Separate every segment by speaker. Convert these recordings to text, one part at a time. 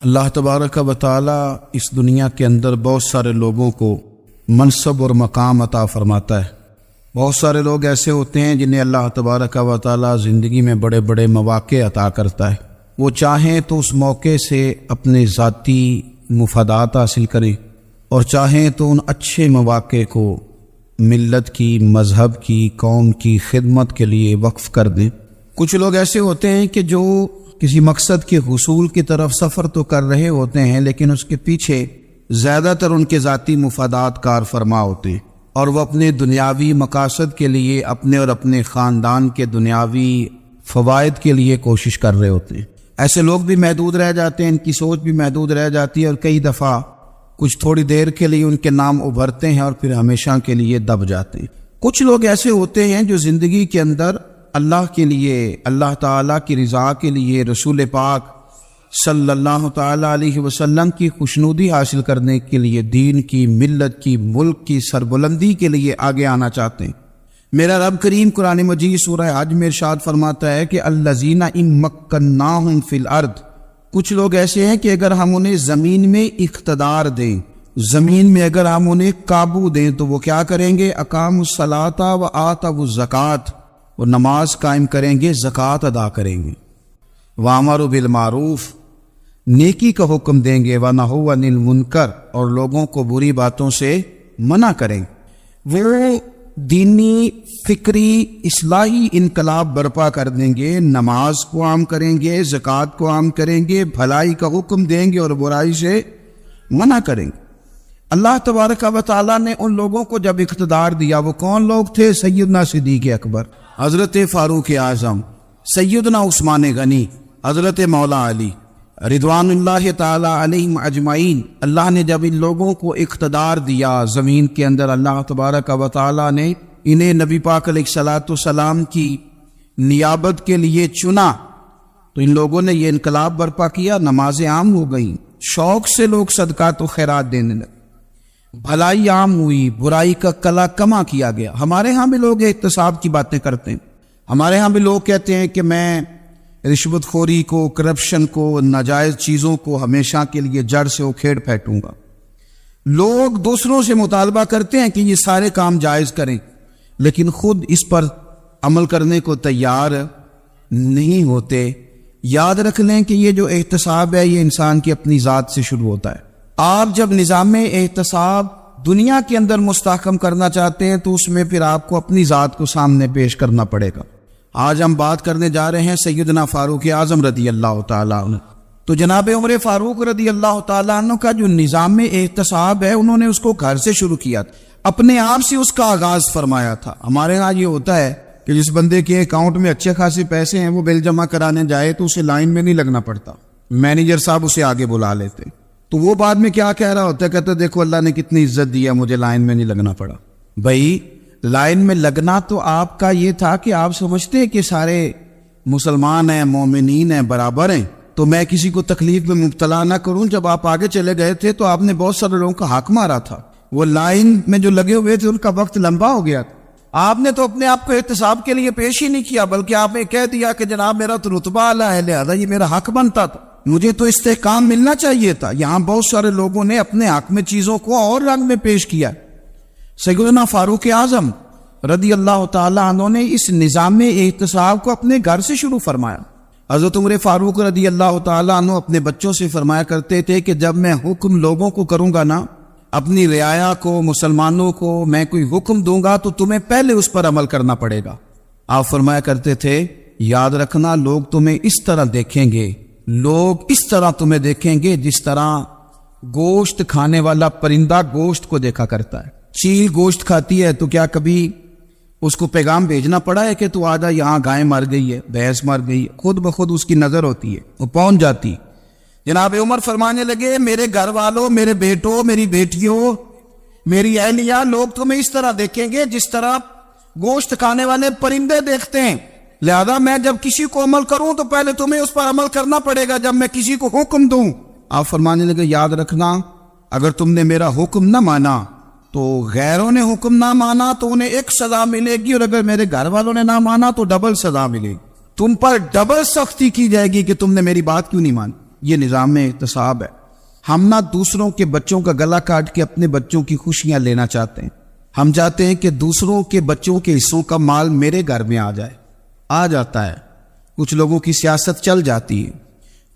Speaker 1: اللہ تبارک و تعالی اس دنیا کے اندر بہت سارے لوگوں کو منصب اور مقام عطا فرماتا ہے۔ بہت سارے لوگ ایسے ہوتے ہیں جنہیں اللہ تبارک و تعالی زندگی میں بڑے بڑے مواقع عطا کرتا ہے۔ وہ چاہیں تو اس موقع سے اپنے ذاتی مفادات حاصل کریں اور چاہیں تو ان اچھے مواقع کو ملت کی، مذہب کی، قوم کی خدمت کے لیے وقف کر دیں۔ کچھ لوگ ایسے ہوتے ہیں کہ جو کسی مقصد کے حصول کی طرف سفر تو کر رہے ہوتے ہیں لیکن اس کے پیچھے زیادہ تر ان کے ذاتی مفادات کار فرما ہوتے ہیں اور وہ اپنے دنیاوی مقاصد کے لیے، اپنے اور اپنے خاندان کے دنیاوی فوائد کے لیے کوشش کر رہے ہوتے ہیں۔ ایسے لوگ بھی محدود رہ جاتے ہیں، ان کی سوچ بھی محدود رہ جاتی ہے اور کئی دفعہ کچھ تھوڑی دیر کے لیے ان کے نام ابھرتے ہیں اور پھر ہمیشہ کے لیے دب جاتے ہیں۔ کچھ لوگ ایسے ہوتے ہیں جو زندگی کے اندر اللہ کے لیے، اللہ تعالیٰ کی رضا کے لیے، رسول پاک صلی اللہ تعالیٰ علیہ وسلم کی خوشنودی حاصل کرنے کے لیے، دین کی، ملت کی، ملک کی سربلندی کے لیے آگے آنا چاہتے ہیں۔ میرا رب کریم قرآن مجید سورہ حج میں ارشاد فرماتا ہے کہ الذین ان مکناہم فی الارض، کچھ لوگ ایسے ہیں کہ اگر ہم انہیں زمین میں اقتدار دیں، زمین میں اگر ہم انہیں قابو دیں تو وہ کیا کریں گے؟ اقاموا الصلاۃ و آتوا الزکوٰۃ، وہ نماز قائم کریں گے، زکوٰۃ ادا کریں گے، وامروا بالمعروف، نیکی کا حکم دیں گے، ونہوا عن المنکر، اور لوگوں کو بری باتوں سے منع کریں گے۔ وہ دینی، فکری، اصلاحی انقلاب برپا کر دیں گے، نماز کو عام کریں گے، زکوٰۃ کو عام کریں گے، بھلائی کا حکم دیں گے اور برائی سے منع کریں گے۔ اللہ تبارک و تعالیٰ نے ان لوگوں کو جب اقتدار دیا، وہ کون لوگ تھے؟ سیدنا صدیق اکبر، حضرت فاروق اعظم، سیدنا عثمان غنی، حضرت مولا علی رضوان اللہ تعالی علیہم اجمعین۔ اللہ نے جب ان لوگوں کو اقتدار دیا زمین کے اندر، اللہ تبارک و تعالی نے انہیں نبی پاک علیہ الصلوۃ والسلام کی نیابت کے لیے چنا، تو ان لوگوں نے یہ انقلاب برپا کیا، نمازیں عام ہو گئیں، شوق سے لوگ صدقات و خیرات دینے لگے، بھلائی عام ہوئی، برائی کا کلا کما کیا گیا۔ ہمارے ہاں بھی لوگ احتساب کی باتیں کرتے ہیں، ہمارے ہاں بھی لوگ کہتے ہیں کہ میں رشوت خوری کو، کرپشن کو، ناجائز چیزوں کو ہمیشہ کے لیے جڑ سے اکھیڑ پھینکوں گا۔ لوگ دوسروں سے مطالبہ کرتے ہیں کہ یہ سارے کام جائز کریں، لیکن خود اس پر عمل کرنے کو تیار نہیں ہوتے۔ یاد رکھ لیں کہ یہ جو احتساب ہے یہ انسان کی اپنی ذات سے شروع ہوتا ہے۔ آپ جب نظام احتساب دنیا کے اندر مستحکم کرنا چاہتے ہیں تو اس میں پھر آپ کو اپنی ذات کو سامنے پیش کرنا پڑے گا۔ آج ہم بات کرنے جا رہے ہیں سیدنا فاروق اعظم رضی اللہ تعالیٰ عنہ۔ تو جناب عمر فاروق رضی اللہ تعالیٰ عنہ کا جو نظام احتساب ہے، انہوں نے اس کو گھر سے شروع کیا تھا، اپنے آپ سے اس کا آغاز فرمایا تھا۔ ہمارے ہاں یہ ہوتا ہے کہ جس بندے کے اکاؤنٹ میں اچھے خاصے پیسے ہیں، وہ بل جمع کرانے جائے تو اسے لائن میں نہیں لگنا پڑتا، مینیجر صاحب اسے آگے بلا لیتے، تو وہ بعد میں کیا کہہ رہا ہوتا ہے؟ کہتا دیکھو اللہ نے کتنی عزت دی ہے، مجھے لائن میں نہیں لگنا پڑا۔ بھائی لائن میں لگنا تو آپ کا یہ تھا کہ آپ سمجھتے ہیں کہ سارے مسلمان ہیں، مومنین ہیں، برابر ہیں، تو میں کسی کو تکلیف میں مبتلا نہ کروں۔ جب آپ آگے چلے گئے تھے تو آپ نے بہت سارے لوگوں کا حق مارا تھا، وہ لائن میں جو لگے ہوئے تھے ان کا وقت لمبا ہو گیا تھا۔ آپ نے تو اپنے آپ کو احتساب کے لیے پیش ہی نہیں کیا، بلکہ آپ نے کہہ دیا کہ جناب میرا تو رتبہ اعلیٰ ہے، لہذا یہ میرا حق بنتا تھا، مجھے تو استحکام ملنا چاہیے تھا۔ یہاں بہت سارے لوگوں نے اپنے حق میں چیزوں کو اور رنگ میں پیش کیا۔ سیدنا فاروق اعظم رضی اللہ تعالیٰ عنہ نے اس نظام احتساب کو اپنے گھر سے شروع فرمایا۔ حضرت عمر فاروق رضی اللہ تعالیٰ عنہ اپنے بچوں سے فرمایا کرتے تھے کہ جب میں حکم لوگوں کو کروں گا نا، اپنی رعایا کو، مسلمانوں کو میں کوئی حکم دوں گا تو تمہیں پہلے اس پر عمل کرنا پڑے گا۔ آپ فرمایا کرتے تھے یاد رکھنا لوگ تمہیں اس طرح دیکھیں گے، لوگ اس طرح تمہیں دیکھیں گے جس طرح گوشت کھانے والا پرندہ گوشت کو دیکھا کرتا ہے۔ چیل گوشت کھاتی ہے تو کیا کبھی اس کو پیغام بھیجنا پڑا ہے کہ تو آجا یہاں گائے مر گئی ہے، بھینس مر گئی ہے؟ خود بخود اس کی نظر ہوتی ہے، وہ پہنچ جاتی۔ جناب عمر فرمانے لگے میرے گھر والوں، میرے بیٹوں، میری بیٹیوں، میری اہلیہ، لوگ تمہیں اس طرح دیکھیں گے جس طرح گوشت کھانے والے پرندے دیکھتے ہیں، لہذا میں جب کسی کو عمل کروں تو پہلے تمہیں اس پر عمل کرنا پڑے گا جب میں کسی کو حکم دوں۔ آپ فرمانے لگے یاد رکھنا اگر تم نے میرا حکم نہ مانا تو غیروں نے حکم نہ مانا تو انہیں ایک سزا ملے گی، اور اگر میرے گھر والوں نے نہ مانا تو ڈبل سزا ملے گی، تم پر ڈبل سختی کی جائے گی کہ تم نے میری بات کیوں نہیں مانی۔ یہ نظام احتساب ہے. ہم نہ دوسروں کے بچوں کا گلا کاٹ کے اپنے بچوں کی خوشیاں لینا چاہتے ہیں. ہم چاہتے ہیں کہ دوسروں کے بچوں کے حصوں کا مال میرے گھر میں آ جاتا ہے. کچھ لوگوں کی سیاست چل جاتی ہے,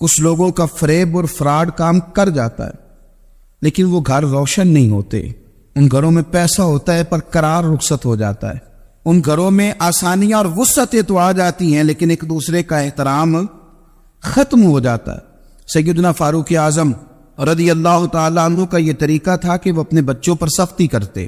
Speaker 1: کچھ لوگوں کا فریب اور فراڈ کام کر جاتا ہے, لیکن وہ گھر روشن نہیں ہوتے. ان گھروں میں پیسہ ہوتا ہے پر قرار رخصت ہو جاتا ہے. ان گھروں میں آسانیاں اور وسعتیں تو آ جاتی ہیں لیکن ایک دوسرے کا احترام ختم ہو جاتا ہے. سیدنا فاروق اعظم رضی اللہ تعالیٰ عنہ کا یہ طریقہ تھا کہ وہ اپنے بچوں پر سختی کرتے.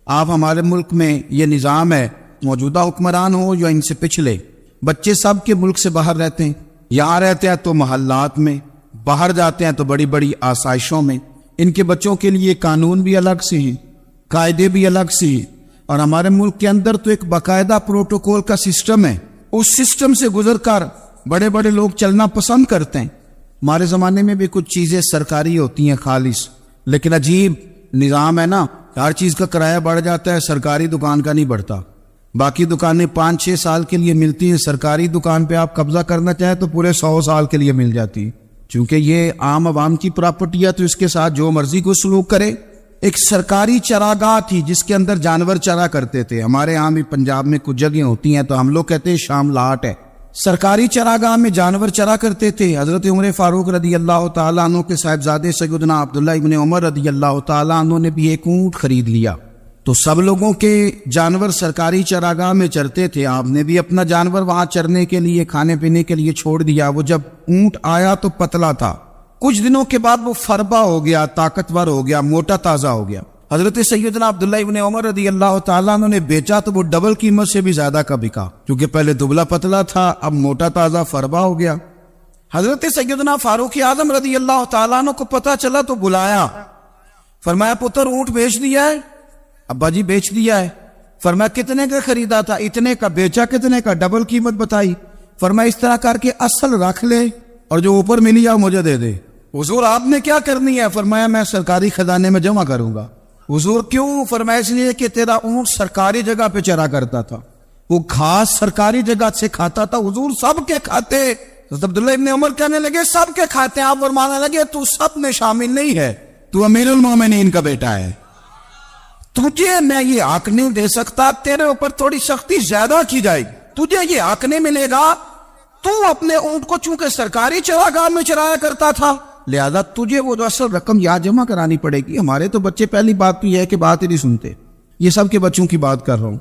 Speaker 1: آپ ہمارے ملک میں یہ نظام ہے, موجودہ حکمران ہو یا ان سے پچھلے, بچے سب کے ملک سے باہر رہتے ہیں. یہاں رہتے ہیں تو محلات میں, باہر جاتے ہیں تو بڑی بڑی آسائشوں میں. ان کے بچوں کے لیے قانون بھی الگ سے ہیں, قاعدے بھی الگ سے ہیں, اور ہمارے ملک کے اندر تو ایک باقاعدہ پروٹوکول کا سسٹم ہے. اس سسٹم سے گزر کر بڑے بڑے لوگ چلنا پسند کرتے ہیں. ہمارے زمانے میں بھی کچھ چیزیں سرکاری ہوتی ہیں خالص, لیکن عجیب نظام ہے نا, ہر چیز کا کرایہ بڑھ جاتا ہے, سرکاری دکان کا نہیں بڑھتا. باقی دکانیں 5-6 سال کے لیے ملتی ہیں, سرکاری دکان پہ آپ قبضہ کرنا چاہیں تو پورے 100 سال کے لیے مل جاتی. چونکہ یہ عام عوام کی پراپرٹی ہے تو اس کے ساتھ جو مرضی کو سلوک کرے. ایک سرکاری چراگاہ تھی جس کے اندر جانور چرا کرتے تھے. ہمارے یہاں بھی پنجاب میں کچھ جگہیں ہوتی ہیں تو ہم لوگ کہتے ہیں شام لاٹ ہے. سرکاری چراگاہ میں جانور چرا کرتے تھے. حضرت عمر فاروق رضی اللہ تعالیٰ عنہ کے صاحبزادے سیدنا عبداللہ ابن عمر رضی اللہ تعالیٰ عنہ نے بھی ایک اونٹ خرید لیا. تو سب لوگوں کے جانور سرکاری چراگاہ میں چرتے تھے, آپ نے بھی اپنا جانور وہاں چرنے کے لیے, کھانے پینے کے لیے چھوڑ دیا. وہ جب اونٹ آیا تو پتلا تھا, کچھ دنوں کے بعد وہ فربا ہو گیا, طاقتور ہو گیا, موٹا تازہ ہو گیا. حضرت سیدنا عبداللہ ابن عمر رضی اللہ تعالیٰ عنہ نے بیچا تو وہ ڈبل قیمت سے بھی زیادہ کا بکا, کیونکہ پہلے دبلا پتلا تھا, اب موٹا تازہ فربا ہو گیا. حضرت سیدنا فاروق اعظم رضی اللہ تعالیٰ عنہ کو پتا چلا تو بلایا, فرمایا پتر اونٹ بیچ دیا ہے؟ ابا جی بیچ دیا ہے. فرمایا کتنے کا خریدا تھا؟ اتنے کا. بیچا کتنے کا؟ ڈبل قیمت بتائی. فرمایا اس طرح کر کے اصل رکھ لے اور جو اوپر ملی آپ مجھے دے دے. حضور آپ نے کیا کرنی ہے؟ فرمایا میں سرکاری خزانے میں جمع کروں گا. حضور کیوں؟ فرمایا اس لیے کہ تیرا اونٹ سرکاری جگہ پہ چرا کرتا تھا, وہ گھاس سرکاری جگہ سے کھاتا تھا. حضور سب کے کھاتے. عبداللہ ابن عمر کہنے لگے سب کے کھاتے ہیں. آپ فرمانے لگے تو سب میں شامل نہیں ہے, تو امیر المومنین کا بیٹا ہے, تجھے میں یہ حق نہیں دے سکتا. تیرے اوپر تھوڑی سختی زیادہ کی جائے گی, تجھے یہ حق نہیں ملے گا. تو اپنے اونٹ کو چونکہ سرکاری چراگاہ میں چرایا کرتا تھا, لہذا تجھے وہ جو اصل رقم یاد جمع کرانی پڑے گی. ہمارے تو بچے پہلی بات تو یہ ہے کہ بات ہی نہیں سنتے. یہ سب کے بچوں کی بات کر رہا ہوں,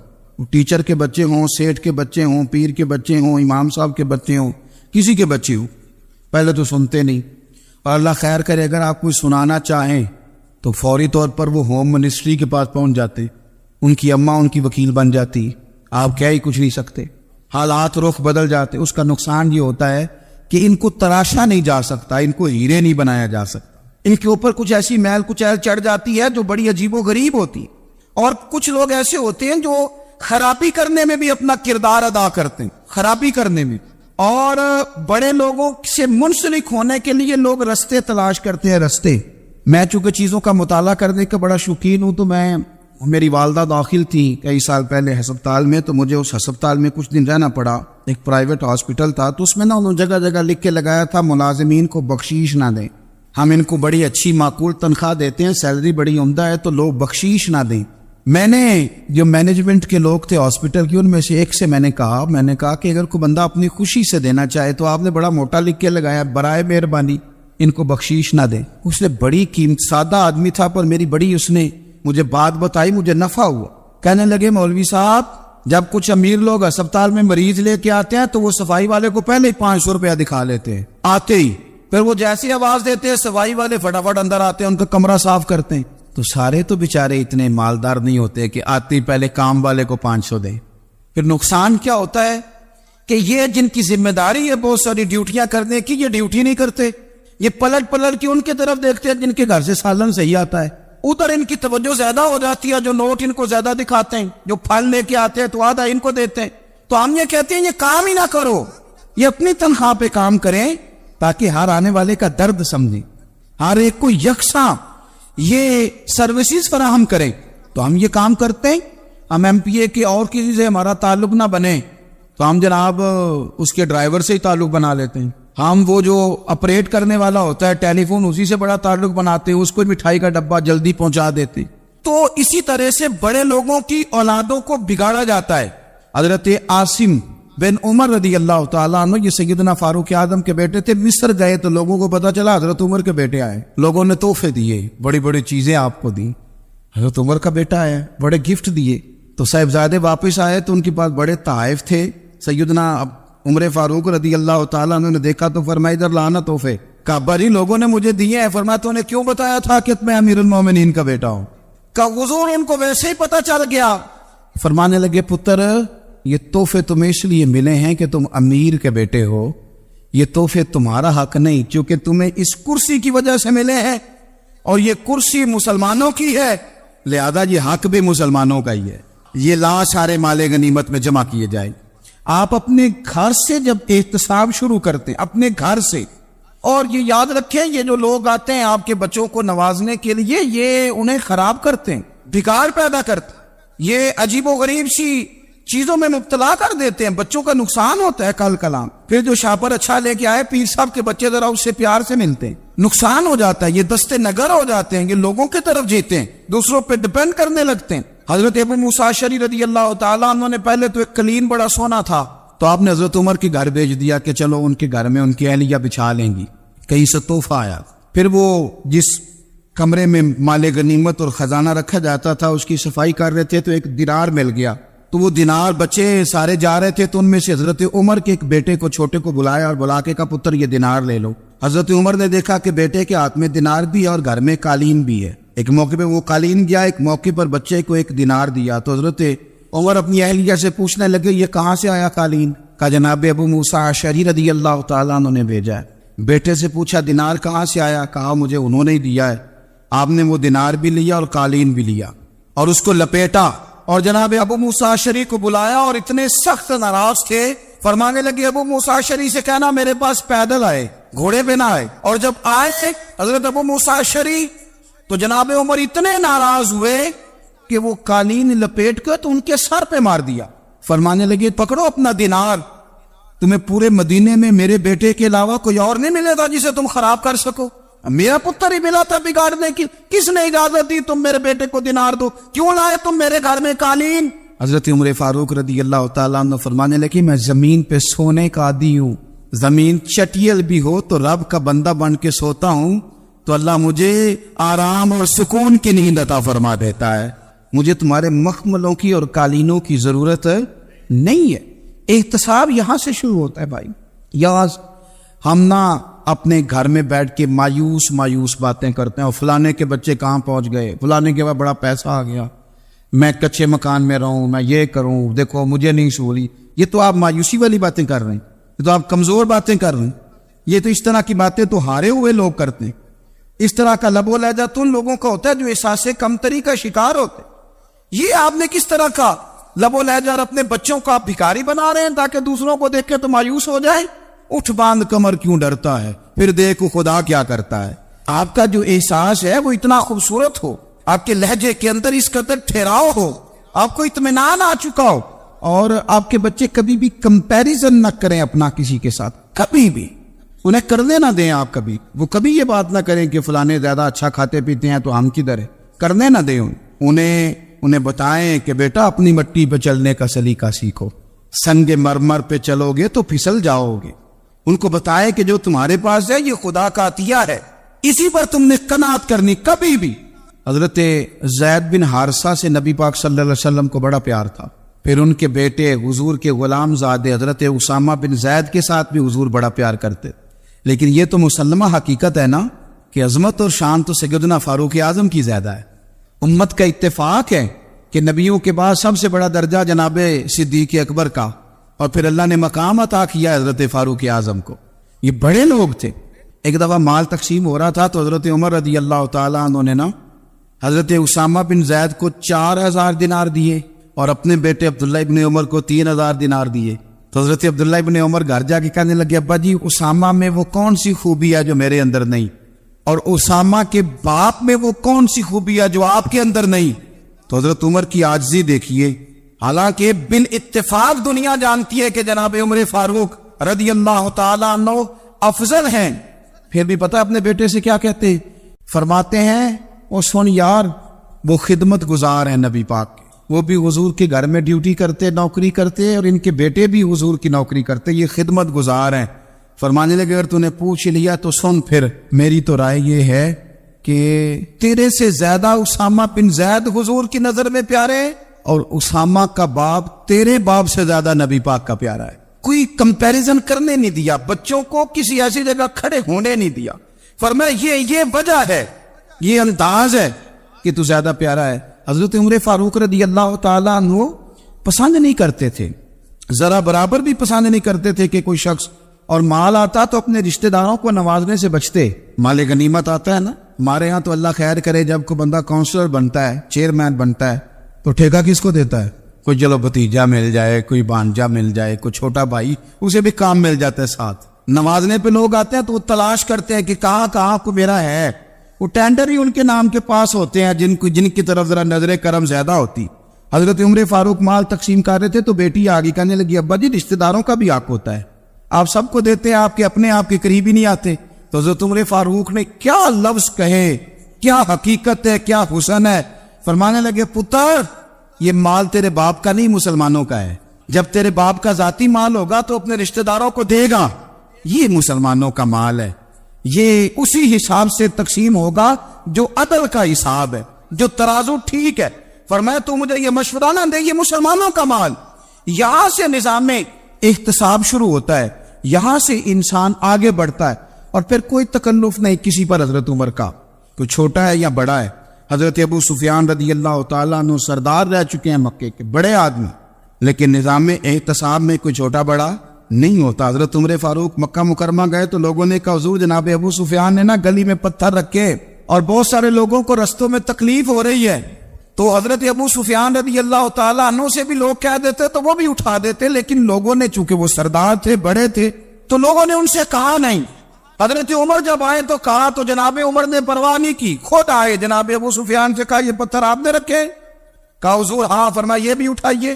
Speaker 1: ٹیچر کے بچے ہوں, سیٹھ کے بچے ہوں, پیر کے بچے ہوں, امام صاحب کے بچے ہوں, کسی کے بچے ہوں, پہلے تو سنتے نہیں. اور اللہ خیر کرے اگر آپ کوئی سنانا چاہیں تو فوری طور پر وہ ہوم منسٹری کے پاس پہنچ جاتے, ان کی اماں ان کی وکیل بن جاتی, آپ کیا ہی کچھ نہیں سکتے. حالات رخ بدل جاتے. اس کا نقصان یہ ہوتا ہے کہ ان کو تراشا نہیں جا سکتا, ان کو ہیرے نہیں بنایا جا سکتا. ان کے اوپر کچھ ایسی میل کچیل چڑھ جاتی ہے جو بڑی عجیب و غریب ہوتی ہے. اور کچھ لوگ ایسے ہوتے ہیں جو خرابی کرنے میں بھی اپنا کردار ادا کرتے ہیں, خرابی کرنے میں. اور بڑے لوگوں سے منسلک ہونے کے لیے لوگ رستے تلاش کرتے ہیں, رستے. میں چونکہ چیزوں کا مطالعہ کرنے کا بڑا شوقین ہوں, تو میری والدہ داخل تھی کئی سال پہلے ہسپتال میں, تو مجھے اس ہسپتال میں کچھ دن رہنا پڑا. ایک پرائیویٹ ہاسپٹل تھا, تو اس میں انہوں نے جگہ جگہ لکھ کے لگایا تھا ملازمین کو بخشیش نہ دیں, ہم ان کو بڑی اچھی معقول تنخواہ دیتے ہیں, سیلری بڑی عمدہ ہے, تو لوگ بخشیش نہ دیں. میں نے جو مینجمنٹ کے لوگ تھے ہاسپٹل کی, ان میں سے ایک سے میں نے کہا کہ اگر کوئی بندہ اپنی خوشی سے دینا چاہے تو آپ نے بڑا موٹا لکھ کے لگایا برائے مہربانی ان کو بخشیش نہ دیں. اس نے بڑی قیمت, سادہ آدمی تھا پر میری بڑی اس نے مجھے بات بتائی, مجھے نفع ہوا. کہنے لگے مولوی صاحب جب کچھ امیر لوگ اسپتال میں مریض لے کے آتے ہیں تو وہ صفائی والے کو پہلے ہی 500 روپیہ دکھا لیتے ہیں آتے ہی, پھر وہ جیسی آواز دیتے ہیں صفائی والے فٹافٹ اندر آتے ہیں, ان کا کمرہ صاف کرتے ہیں. تو سارے تو بیچارے اتنے مالدار نہیں ہوتے کہ آتے ہی پہلے کام والے کو 500 دیں. پھر نقصان کیا ہوتا ہے کہ یہ جن کی ذمہ داری ہے بہت ساری ڈیوٹیاں کرنے کی, یہ ڈیوٹی نہیں کرتے. یہ پلٹ کے ان کے طرف دیکھتے ہیں جن کے گھر سے سالن صحیح آتا ہے, ادھر ان کی توجہ زیادہ ہو جاتی ہے, جو نوٹ ان کو زیادہ دکھاتے ہیں, جو پھل لے کے آتے ہیں تو آدھا ان کو دیتے ہیں. تو ہم یہ کہتے ہیں یہ کام ہی نہ کرو, یہ اپنی تنخواہ پہ کام کریں تاکہ ہر آنے والے کا درد سمجھیں, ہر ایک کو یکساں یہ سروسز فراہم کریں. تو ہم یہ کام کرتے ہیں. ہم ایم پی اے کے اور کسی سے ہمارا تعلق نہ بنے تو ہم جناب اس کے ڈرائیور سے ہی تعلق بنا لیتے ہیں. ہم وہ جو آپریٹ کرنے والا ہوتا ہے ٹیلی فون اسی سے بڑا تعلق بناتے ہیں, اس کو مٹھائی کا ڈبہ جلدی پہنچا دیتے. تو اسی طرح سے بڑے لوگوں کی اولادوں کو بگاڑا جاتا ہے. حضرت عاصم بن عمر رضی اللہ تعالیٰ عنہ, یہ سیدنا فاروق اعظم کے بیٹے تھے, مصر گئے تو لوگوں کو پتا چلا حضرت عمر کے بیٹے آئے. لوگوں نے تحفے دیے, بڑی بڑی چیزیں آپ کو دی. حضرت عمر کا بیٹا آیا, بڑے گفٹ دیے. تو صاحبزادے واپس آئے تو ان کے پاس بڑے تحائف تھے. سیدنا عمر فاروق رضی اللہ تعالیٰ عنہ نے دیکھا تو فرمایا ادھر لانا تحفے. کہا بھائی لوگوں نے مجھے دیے ہیں. فرمایا تو نے کیوں بتایا تھا کہ میں امیر المومنین کا بیٹا ہوں؟ کہا حضور ان کو ویسے ہی پتا چل گیا. فرمانے لگے پتر یہ تحفے تمہیں اس لیے ملے ہیں کہ تم امیر کے بیٹے ہو, یہ تحفے تمہارا حق نہیں, چونکہ تمہیں اس کرسی کی وجہ سے ملے ہیں اور یہ کرسی مسلمانوں کی ہے, لہذا یہ حق بھی مسلمانوں کا ہی ہے. یہ لا سارے مال غنیمت میں جمع کیے جائیں. آپ اپنے گھر سے جب احتساب شروع کرتے ہیں, اپنے گھر سے, اور یہ یاد رکھیں یہ جو لوگ آتے ہیں آپ کے بچوں کو نوازنے کے لیے, یہ انہیں خراب کرتے ہیں, بگاڑ پیدا کرتے ہیں, یہ عجیب و غریب سی چیزوں میں مبتلا کر دیتے ہیں, بچوں کا نقصان ہوتا ہے کل کلام. پھر جو شاپر اچھا لے کے آئے پیر صاحب کے بچے ذرا اس سے پیار سے ملتے ہیں, نقصان ہو جاتا ہے, یہ دستے نگر ہو جاتے ہیں, یہ لوگوں کی طرف جیتے ہیں, دوسروں پہ ڈپینڈ کرنے لگتے ہیں. حضرت ابو موسیٰ اشعری رضی اللہ تعالیٰ عنہ نے پہلے تو ایک قلین بڑا سونا تھا, تو آپ نے حضرت عمر کے گھر بھیج دیا کہ چلو ان کے گھر میں ان کی اہلیہ بچھا لیں گی. کہیں سے تحفہ آیا. پھر وہ جس کمرے میں مال غنیمت اور خزانہ رکھا جاتا تھا اس کی صفائی کر رہے تھے تو ایک دینار مل گیا. تو وہ دینار بچے سارے جا رہے تھے, تو ان میں سے حضرت عمر کے ایک بیٹے کو چھوٹے کو بلایا اور بلا کے کہا پتر یہ دینار لے لو. حضرت عمر نے دیکھا کہ بیٹے کے ہاتھ میں دینار بھی ہے اور گھر میں قالین بھی ہے. ایک موقع پہ وہ قالین گیا, ایک موقع پر بچے کو ایک دینار دیا. تو حضرت عمر اپنی اہلیہ سے پوچھنے لگے یہ کہاں سے آیا قالین؟ کہا جناب ابو موسیٰ اشعری رضی اللہ تعالیٰ عنہ نے بھیجا ہے. بیٹے سے پوچھا دینار کہاں سے آیا؟ کہا مجھے انہوں نے ہی دیا ہے. آپ نے وہ دینار بھی لیا اور قالین بھی لیا اور اس کو لپیٹا اور جناب ابو موسیٰ اشعری کو بلایا, اور اتنے سخت ناراض تھے, فرمانے لگے ابو موسیٰ اشعری سے کہنا میرے پاس پیدل آئے, گھوڑے پہ نہ آئے. اور جب آئے حضرت ابو موسیٰ اشعری تو جناب عمر اتنے ناراض ہوئے کہ وہ قالین لپیٹ کر تو ان کے سر پہ مار دیا. فرمانے لگے پکڑو اپنا دینار, تمہیں پورے مدینے میں میرے بیٹے کے علاوہ کوئی اور نہیں ملے تھا جسے تم خراب کر سکو, میرا پتر ہی ملا تھا بگاڑنے کی, کس نے اجازت دی تم میرے بیٹے کو دینار دو, کیوں لائے تم میرے گھر میں قالین؟ حضرت عمر فاروق رضی اللہ تعالیٰ عنہ فرمانے لگے میں زمین پہ سونے کا عادی ہوں, زمین چٹیل بھی ہو تو رب کا بندہ بن کے سوتا ہوں تو اللہ مجھے آرام اور سکون کی نیند عطا فرما دیتا ہے, مجھے تمہارے مخملوں کی اور قالینوں کی ضرورت نہیں ہے. احتساب یہاں سے شروع ہوتا ہے بھائی. یا ہم نہ اپنے گھر میں بیٹھ کے مایوس باتیں کرتے ہیں, اور فلانے کے بچے کہاں پہنچ گئے, فلانے کے بعد بڑا پیسہ آ گیا, میں کچے مکان میں رہوں, میں یہ کروں, دیکھو مجھے نہیں سہولی. یہ تو آپ مایوسی والی باتیں کر رہے ہیں, یہ تو آپ کمزور باتیں کر رہے ہیں. یہ تو اس طرح کی باتیں تو ہارے ہوئے لوگ کرتے ہیں. اس طرح کا لب و لہجہ تو ان لوگوں کا ہوتا ہے جو احساس کمتری کا شکار ہوتے ہیں. یہ آپ نے کس طرح کا لب و لہجہ, اور اپنے بچوں کو آپ بھکاری بنا رہے ہیں تاکہ دوسروں کو دیکھ کے تو مایوس ہو جائے. اٹھ باندھ کمر کیوں ڈرتا ہے, پھر دیکھو خدا کیا کرتا ہے. آپ کا جو احساس ہے وہ اتنا خوبصورت ہو, آپ کے لہجے کے اندر اس قدر ٹھہراؤ ہو, آپ کو اطمینان آ چکا ہو, اور آپ کے بچے کبھی بھی کمپیریزن نہ کریں اپنا کسی کے ساتھ, کبھی بھی انہیں کرنے نہ دیں. آپ کبھی وہ کبھی یہ بات نہ کریں کہ فلانے زیادہ اچھا کھاتے پیتے ہیں تو ہم کدھر ہے, کرنے نہ دیں. انہیں بتائیں کہ بیٹا اپنی مٹی پہ چلنے کا سلیقہ سیکھو, سنگ مرمر پہ چلو گے تو پھسل جاؤ گے. ان کو بتائیں کہ جو تمہارے پاس ہے یہ خدا کا عطیہ ہے, اسی پر تم نے قناعت کرنی کبھی بھی. حضرت زید بن حارثہ سے نبی پاک صلی اللہ علیہ وسلم کو بڑا پیار تھا. پھر ان کے بیٹے حضور کے غلام زادے حضرت اسامہ بن زید کے ساتھ بھی حضور بڑا پیار کرتے. لیکن یہ تو مسلمہ حقیقت ہے نا کہ عظمت اور شان تو سیدنا فاروق اعظم کی زیادہ ہے. امت کا اتفاق ہے کہ نبیوں کے بعد سب سے بڑا درجہ جناب صدیق اکبر کا, اور پھر اللہ نے مقام عطا کیا حضرت فاروق اعظم کو. یہ بڑے لوگ تھے. ایک دفعہ مال تقسیم ہو رہا تھا تو حضرت عمر رضی اللہ تعالیٰ عنہ نے نا حضرت اسامہ بن زید کو 4000 دینار دیے اور اپنے بیٹے عبداللہ ابن عمر کو 3000 دینار دیے. تو حضرت عبداللہ ابن عمر گھر جا کے کہنے لگے ابا جی اسامہ میں وہ کون سی خوبی ہے جو میرے اندر نہیں, اور اسامہ کے باپ میں وہ کون سی خوبی ہے جو آپ کے اندر نہیں. تو حضرت عمر کی عاجزی دیکھیے, حالانکہ بال اتفاق دنیا جانتی ہے کہ جناب عمر فاروق رضی اللہ تعالیٰ عنہ افضل ہیں، پھر بھی پتہ اپنے بیٹے سے کیا کہتے ہیں؟ فرماتے ہیں وہ سن یار، وہ خدمت گزار ہیں نبی پاک کے، وہ بھی حضور کے گھر میں ڈیوٹی کرتے، نوکری کرتے، اور ان کے بیٹے بھی حضور کی نوکری کرتے، یہ خدمت گزار ہیں۔ فرمانے لگے اگر تو نے پوچھ لیا تو سن، پھر میری تو رائے یہ ہے کہ تیرے سے زیادہ اسامہ بن زید حضور کی نظر میں پیارے، اور اسامہ کا باپ تیرے باپ سے زیادہ نبی پاک کا پیارا ہے۔ کوئی کمپیریزن کرنے نہیں دیا، بچوں کو کسی ایسی جگہ کھڑے ہونے نہیں دیا۔ فرمایا یہ وجہ ہے، یہ انداز ہے کہ تو زیادہ پیارا ہے۔ حضرت عمر فاروق رضی اللہ تعالیٰ عنہ پسند نہیں کرتے تھے، ذرا برابر بھی پسند نہیں کرتے تھے کہ کوئی شخص اور مال آتا تو اپنے رشتہ داروں کو نوازنے سے بچتے۔ مال غنیمت آتا ہے نا، ہمارے ہاں تو اللہ خیر کرے جب کوئی بندہ کونسلر بنتا ہے، چیئرمین بنتا ہے، تو ٹھیکہ کس کو دیتا ہے؟ کوئی چلو بھتیجا مل جائے، کوئی بانجا مل جائے، کوئی چھوٹا بھائی، اسے بھی کام مل جاتا ہے ساتھ۔ نوازنے پہ لوگ آتے ہیں تو وہ تلاش کرتے ہیں کہ کہاں کو میرا ہے، وہ ٹینڈر ہی ان کے نام کے پاس ہوتے ہیں جن کی طرف ذرا نظر کرم زیادہ ہوتی۔ حضرت عمر فاروق مال تقسیم کر رہے تھے تو بیٹی آگے کہنے لگی ابا جی رشتہ داروں کا بھی حق ہوتا ہے، آپ سب کو دیتے ہیں، آپ کے قریب ہی نہیں آتے۔ تو حضرت عمر فاروق نے کیا لفظ کہے، کیا حقیقت ہے، کیا حسن ہے۔ فرمانے لگے پتر یہ مال تیرے باپ کا نہیں، مسلمانوں کا ہے، جب تیرے باپ کا ذاتی مال ہوگا تو اپنے رشتہ داروں کو دے گا، یہ مسلمانوں کا مال ہے، یہ اسی حساب سے تقسیم ہوگا جو عدل کا حساب ہے، جو ترازو ٹھیک ہے۔ فرمایا تو مجھے یہ مشورہ نہ دے، یہ مسلمانوں کا مال۔ یہاں سے نظام احتساب شروع ہوتا ہے، یہاں سے انسان آگے بڑھتا ہے، اور پھر کوئی تکلف نہیں کسی پر حضرت عمر کا، کوئی چھوٹا ہے یا بڑا ہے۔ حضرت ابو سفیان رضی اللہ تعالیٰ عنہ سردار رہ چکے ہیں مکے کے، بڑے آدمی، لیکن نظام احتساب میں کوئی چھوٹا بڑا نہیں ہوتا۔ حضرت عمر فاروق مکہ مکرمہ گئے تو لوگوں نے کہا حضور جناب ابو سفیان نے نا گلی میں پتھر رکھے اور بہت سارے لوگوں کو رستوں میں تکلیف ہو رہی ہے، تو حضرت ابو سفیان رضی اللہ تعالیٰ عنہ سے بھی لوگ کہہ دیتے تو وہ بھی اٹھا دیتے، لیکن لوگوں نے چونکہ وہ سردار تھے، بڑے تھے، تو لوگوں نے ان سے کہا نہیں۔ حضرت عمر جب آئے تو کہا تو جناب عمر نے پرواہ نہیں کی، خود آئے جناب ابو سفیان سے کہا یہ پتھر آپ نے رکھے؟ کہا حضور ہاں۔ فرمایا یہ بھی اٹھائیے،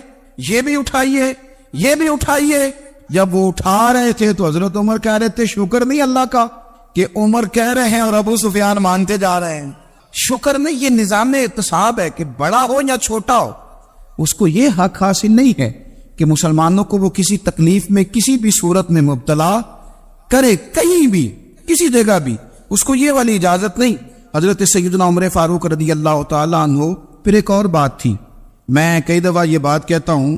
Speaker 1: یہ بھی اٹھائیے، یہ بھی اٹھائیے۔ جب وہ اٹھا رہے تھے تو حضرت عمر کہہ رہے تھے شکر نہیں اللہ کا کہ عمر کہہ رہے ہیں اور ابو سفیان مانتے جا رہے ہیں، شکر نہیں۔ یہ نظام احتساب ہے کہ بڑا ہو یا چھوٹا ہو، اس کو یہ حق حاصل نہیں ہے کہ مسلمانوں کو وہ کسی تکلیف میں کسی بھی صورت میں مبتلا کرے، کہیں بھی کسی جگہ بھی، اس کو یہ والی اجازت نہیں۔ حضرت سیدنا عمر فاروق رضی اللہ تعالیٰ عنہ۔ پھر ایک اور بات تھی، میں کئی دفعہ یہ بات کہتا ہوں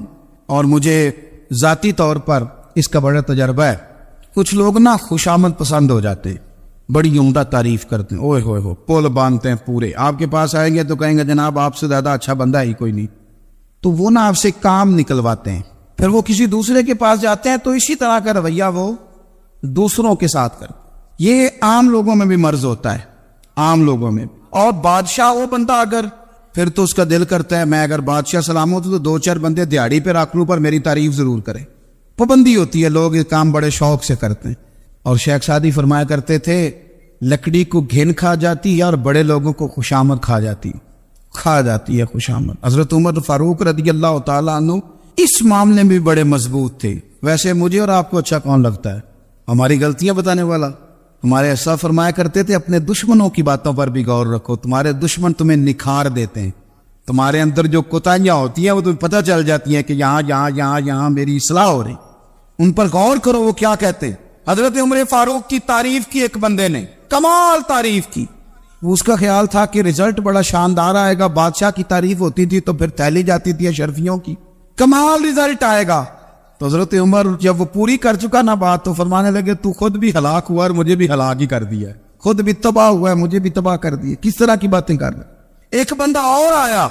Speaker 1: اور مجھے ذاتی طور پر اس کا بڑا تجربہ ہے، کچھ لوگ نا خوشامد پسند ہو جاتے، بڑی عمدہ تعریف کرتے ہیں، اوئے ہوئے ہو پول باندھتے ہیں پورے، آپ کے پاس آئیں گے تو کہیں گے جناب آپ سے زیادہ اچھا بندہ ہی کوئی نہیں، تو وہ نا آپ سے کام نکلواتے ہیں۔ پھر وہ کسی دوسرے کے پاس جاتے ہیں تو اسی طرح کا رویہ وہ دوسروں کے ساتھ کرتے۔ یہ عام لوگوں میں بھی مرض ہوتا ہے، عام لوگوں میں۔ اور بادشاہ وہ بندہ اگر، پھر تو اس کا دل کرتا ہے میں اگر بادشاہ سلامت ہوں تو دو چار بندے دیہڑی پہ رکھ لوں پر میری تعریف ضرور کریں۔ پابندی ہوتی ہے، لوگ یہ کام بڑے شوق سے کرتے ہیں۔ اور شیخ سعدی فرمایا کرتے تھے لکڑی کو گھن کھا جاتی ہے اور بڑے لوگوں کو خوشامد کھا جاتی ہے خوشامد۔ حضرت عمر فاروق رضی اللہ تعالیٰ عنہ اس معاملے میں بھی بڑے مضبوط تھے۔ ویسے مجھے اور آپ کو اچھا کون لگتا ہے؟ ہماری غلطیاں بتانے والا؟ ہمارے ایسا فرمایا کرتے تھے اپنے دشمنوں کی باتوں پر بھی غور رکھو، تمہارے دشمن تمہیں نکھار دیتے ہیں، تمہارے اندر جو کوتاہیاں ہوتی ہیں وہ تمہیں پتہ چل جاتی ہیں کہ یہاں میری اصلاح ہو رہی، ان پر غور کرو وہ کیا کہتے ہیں۔ حضرت عمر فاروق کی تعریف کی ایک بندے نے، کمال تعریف کی، وہ اس کا خیال تھا کہ رزلٹ بڑا شاندار آئے گا، بادشاہ کی تعریف ہوتی تھی تو پھر تھیلی جاتی تھی اشرفیوں کی، کمال رزلٹ آئے گا۔ تو حضرت عمر جب وہ پوری کر چکا نا بات تو فرمانے لگے تو خود بھی ہلاک ہوا اور مجھے بھی ہلاک ہی کر دیا ہے، خود بھی تباہ ہوا ہے مجھے بھی تباہ کر دیا، کس طرح کی باتیں کر رہے۔ ایک بندہ اور آیا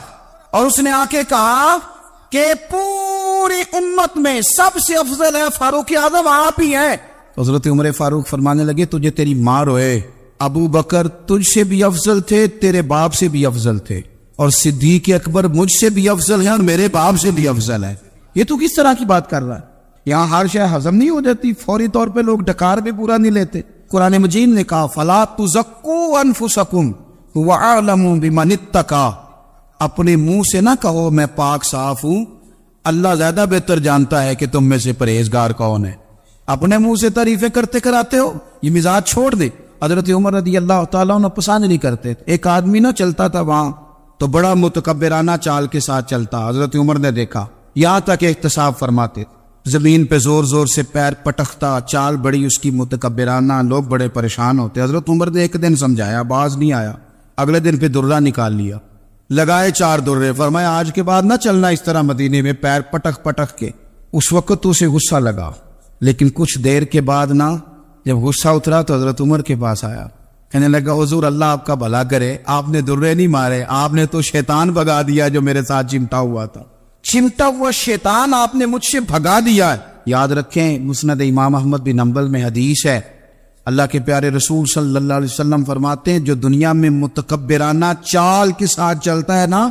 Speaker 1: اور اس نے آ کے کہا کہ پوری امت میں سب سے افضل ہے فاروق اعظم آپ ہی ہیں۔ حضرت عمر فاروق فرمانے لگے تجھے تیری ماں روئے، ابو بکر تجھ سے بھی افضل تھے، تیرے باپ سے بھی افضل تھے، اور صدیق اکبر مجھ سے بھی افضل ہے اور میرے باپ سے بھی افضل ہے۔ یہ تو کس طرح کی بات کر رہا ہے؟ یہاں ہر شے ہضم نہیں ہو جاتی، فوری طور پہ لوگ ڈکار بھی پورا نہیں لیتے۔ قرآن مجید نے کہا فَلَا تُزَكُّوا أَنفُسَكُمْ هُوَ أَعْلَمُ بِمَنِ اتَّقَىٰ، اپنے منہ سے نہ کہو میں پاک صاف ہوں، اللہ زیادہ بہتر جانتا ہے کہ تم میں سے پرہیزگار کون ہے۔ اپنے منہ سے تعریفیں کرتے کراتے ہو، یہ مزاج چھوڑ دے۔ حضرت عمر رضی اللہ تعالیٰ عنہ پسند نہیں کرتے تھے۔ ایک آدمی نہ چلتا تھا وہاں تو بڑا متکبرانہ چال کے ساتھ چلتا، حضرت عمر نے دیکھا، یہاں تک احتساب فرماتے، زمین پہ زور زور سے پیر پٹکتا، چال بڑی اس کی متکبرانہ، لوگ بڑے پریشان ہوتے۔ حضرت عمر نے ایک دن سمجھایا، باز نہیں آیا، اگلے دن پہ درہ نکال لیا، لگائے 4 درے، فرمایا آج کے بعد نہ چلنا اس طرح مدینے میں پیر پٹک پٹک کے۔ اس وقت تو اسے غصہ لگا، لیکن کچھ دیر کے بعد نا جب غصہ اترا تو حضرت عمر کے پاس آیا، کہنے لگا حضور اللہ آپ کا بھلا کرے، آپ نے درے نہیں مارے، آپ نے تو شیطان بھگا دیا جو میرے ساتھ چمٹا ہوا تھا، چمٹا ہوا شیطان آپ نے مجھ سے بھگا دیا ہے۔ یاد رکھیں مسند امام احمد بن حنبل میں حدیث ہے، اللہ کے پیارے رسول صلی اللہ علیہ وسلم فرماتے ہیں جو دنیا میں متکبرانہ چال کے ساتھ چلتا ہے نا،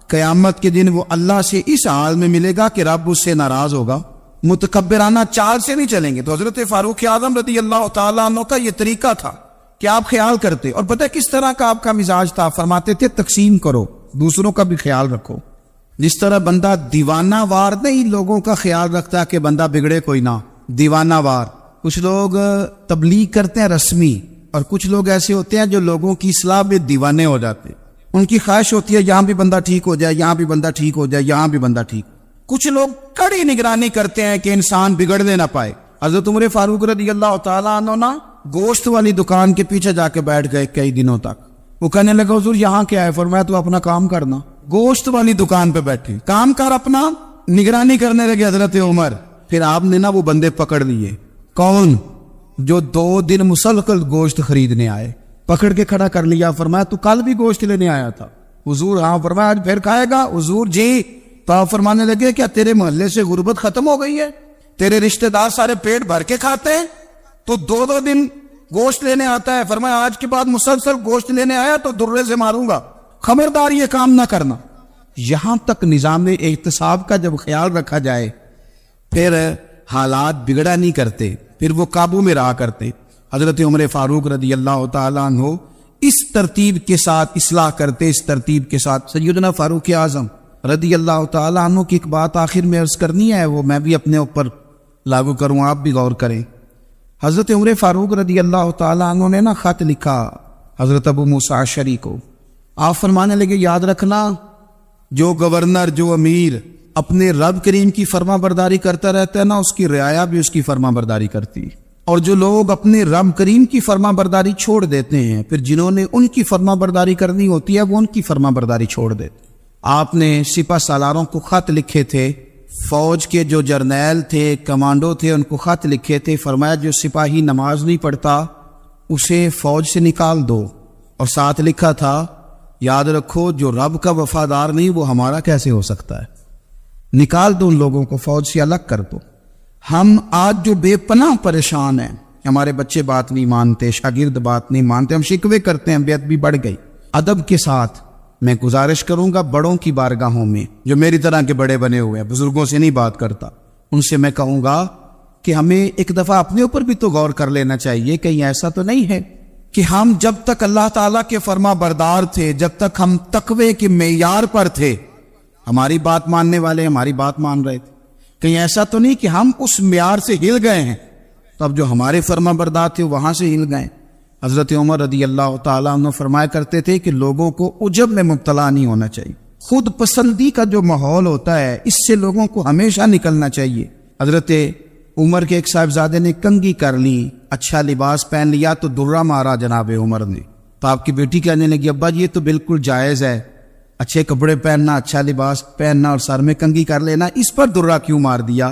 Speaker 1: قیامت کے دن وہ اللہ سے اس حال میں ملے گا کہ رب اس سے ناراض ہوگا۔ متکبرانہ چال سے نہیں چلیں گے۔ تو حضرت فاروق اعظم رضی اللہ تعالیٰ عنہ کا یہ طریقہ تھا کہ آپ خیال کرتے، اور پتہ کس طرح کا آپ کا مزاج تھا، فرماتے تھے تقسیم کرو، دوسروں کا بھی خیال رکھو۔ جس طرح بندہ دیوانہ وار نہیں لوگوں کا خیال رکھتا کہ بندہ بگڑے کوئی نہ، دیوانہ وار۔ کچھ لوگ تبلیغ کرتے ہیں رسمی، اور کچھ لوگ ایسے ہوتے ہیں جو لوگوں کی اصلاح میں دیوانے ہو جاتے ہیں، ان کی خواہش ہوتی ہے یہاں بھی بندہ ٹھیک ہو جائے، یہاں بھی بندہ ٹھیک ہو جائے، یہاں بھی بندہ ٹھیک۔ کچھ لوگ کڑی نگرانی کرتے ہیں کہ انسان بگڑنے نہ پائے۔ حضرت عمر فاروق رضی اللہ تعالیٰ عنہ نا گوشت والی دکان کے پیچھے جا کے بیٹھ گئے کئی دنوں تک۔ وہ کہنے لگا حضور یہاں کیا ہے؟ فرمایا تو اپنا کام کرنا۔ گوشت والی دکان پہ بیٹھے، کام کر اپنا، نگرانی کرنے لگے حضرت عمر۔ پھر آپ نے نا وہ بندے پکڑ لیے، کون؟ جو 2 دن مسلسل گوشت خریدنے آئے، پکڑ کے کھڑا کر لیا، فرمایا تو کل بھی گوشت لینے آیا تھا؟ حضور ہاں۔ فرمایا آج پھر کھائے گا؟ حضور جی۔ تو آپ فرمانے لگے کیا تیرے محلے سے غربت ختم ہو گئی ہے؟ تیرے رشتہ دار سارے پیٹ بھر کے کھاتے ہیں، تو 2 دن گوشت لینے آتا ہے؟ فرمایا آج کے بعد مسلسل گوشت لینے آیا تو درے سے ماروں گا، خبردار یہ کام نہ کرنا۔ یہاں تک نظام احتساب کا جب خیال رکھا جائے پھر حالات بگڑا نہیں کرتے، پھر وہ قابو میں رہا کرتے۔ حضرت عمر فاروق رضی اللہ تعالیٰ عنہ اس ترتیب کے ساتھ اصلاح کرتے، اس ترتیب کے ساتھ۔ سیدنا فاروق اعظم رضی اللہ تعالیٰ عنہ کی ایک بات آخر میں عرض کرنی ہے، وہ میں بھی اپنے اوپر لاگو کروں، آپ بھی غور کریں۔ حضرت عمر فاروق رضی اللہ تعالیٰ عنہ نے نا خط لکھا حضرت ابو موسیٰ اشعری کو۔ آپ فرمانے لگے یاد رکھنا جو گورنر، جو امیر اپنے رب کریم کی فرما برداری کرتا رہتا ہے نا، اس کی رعایا بھی اس کی فرما برداری کرتی، اور جو لوگ اپنے رب کریم کی فرما برداری چھوڑ دیتے ہیں پھر جنہوں نے ان کی فرما برداری کرنی ہوتی ہے وہ ان کی فرما برداری چھوڑ دیتے۔ آپ نے سپہ سالاروں کو خط لکھے تھے، فوج کے جو جرنیل تھے، کمانڈو تھے، ان کو خط لکھے تھے، فرمایا جو سپاہی نماز نہیں پڑھتا اسے فوج سے نکال دو، اور ساتھ لکھا تھا یاد رکھو جو رب کا وفادار نہیں وہ ہمارا کیسے ہو سکتا ہے، نکال دو ان لوگوں کو، فوج سے الگ کر دو۔ ہم آج جو بے پناہ پریشان ہیں، ہمارے بچے بات نہیں مانتے، شاگرد بات نہیں مانتے، ہم شکوے کرتے ہیں، بے ادبی بڑھ گئی۔ ادب کے ساتھ میں گزارش کروں گا بڑوں کی بارگاہوں میں، جو میری طرح کے بڑے بنے ہوئے ہیں، بزرگوں سے نہیں بات کرتا، ان سے میں کہوں گا کہ ہمیں ایک دفعہ اپنے اوپر بھی تو غور کر لینا چاہیے، کہیں ایسا تو نہیں ہے کہ ہم جب تک اللہ تعالیٰ کے فرما بردار تھے، جب تک ہم تقوی کے معیار پر تھے، ہماری بات ماننے والے ہماری بات مان رہے تھے، کہیں ایسا تو نہیں کہ ہم اس معیار سے ہل گئے ہیں تو اب جو ہمارے فرما بردار تھے وہاں سے ہل گئے۔ حضرت عمر رضی اللہ تعالیٰ عنہ فرمایا کرتے تھے کہ لوگوں کو عجب میں مبتلا نہیں ہونا چاہیے، خود پسندی کا جو ماحول ہوتا ہے اس سے لوگوں کو ہمیشہ نکلنا چاہیے۔ حضرت عمر کے ایک صاحبزادے نے کنگھی کر لی، اچھا لباس پہن لیا تو درہ مارا جناب عمر نے، تو آپ کی بیٹی کہنے لگی ابا یہ تو بالکل جائز ہے، اچھے کپڑے پہننا، اچھا لباس پہننا اور سر میں کنگھی کر لینا، اس پر درہ کیوں مار دیا؟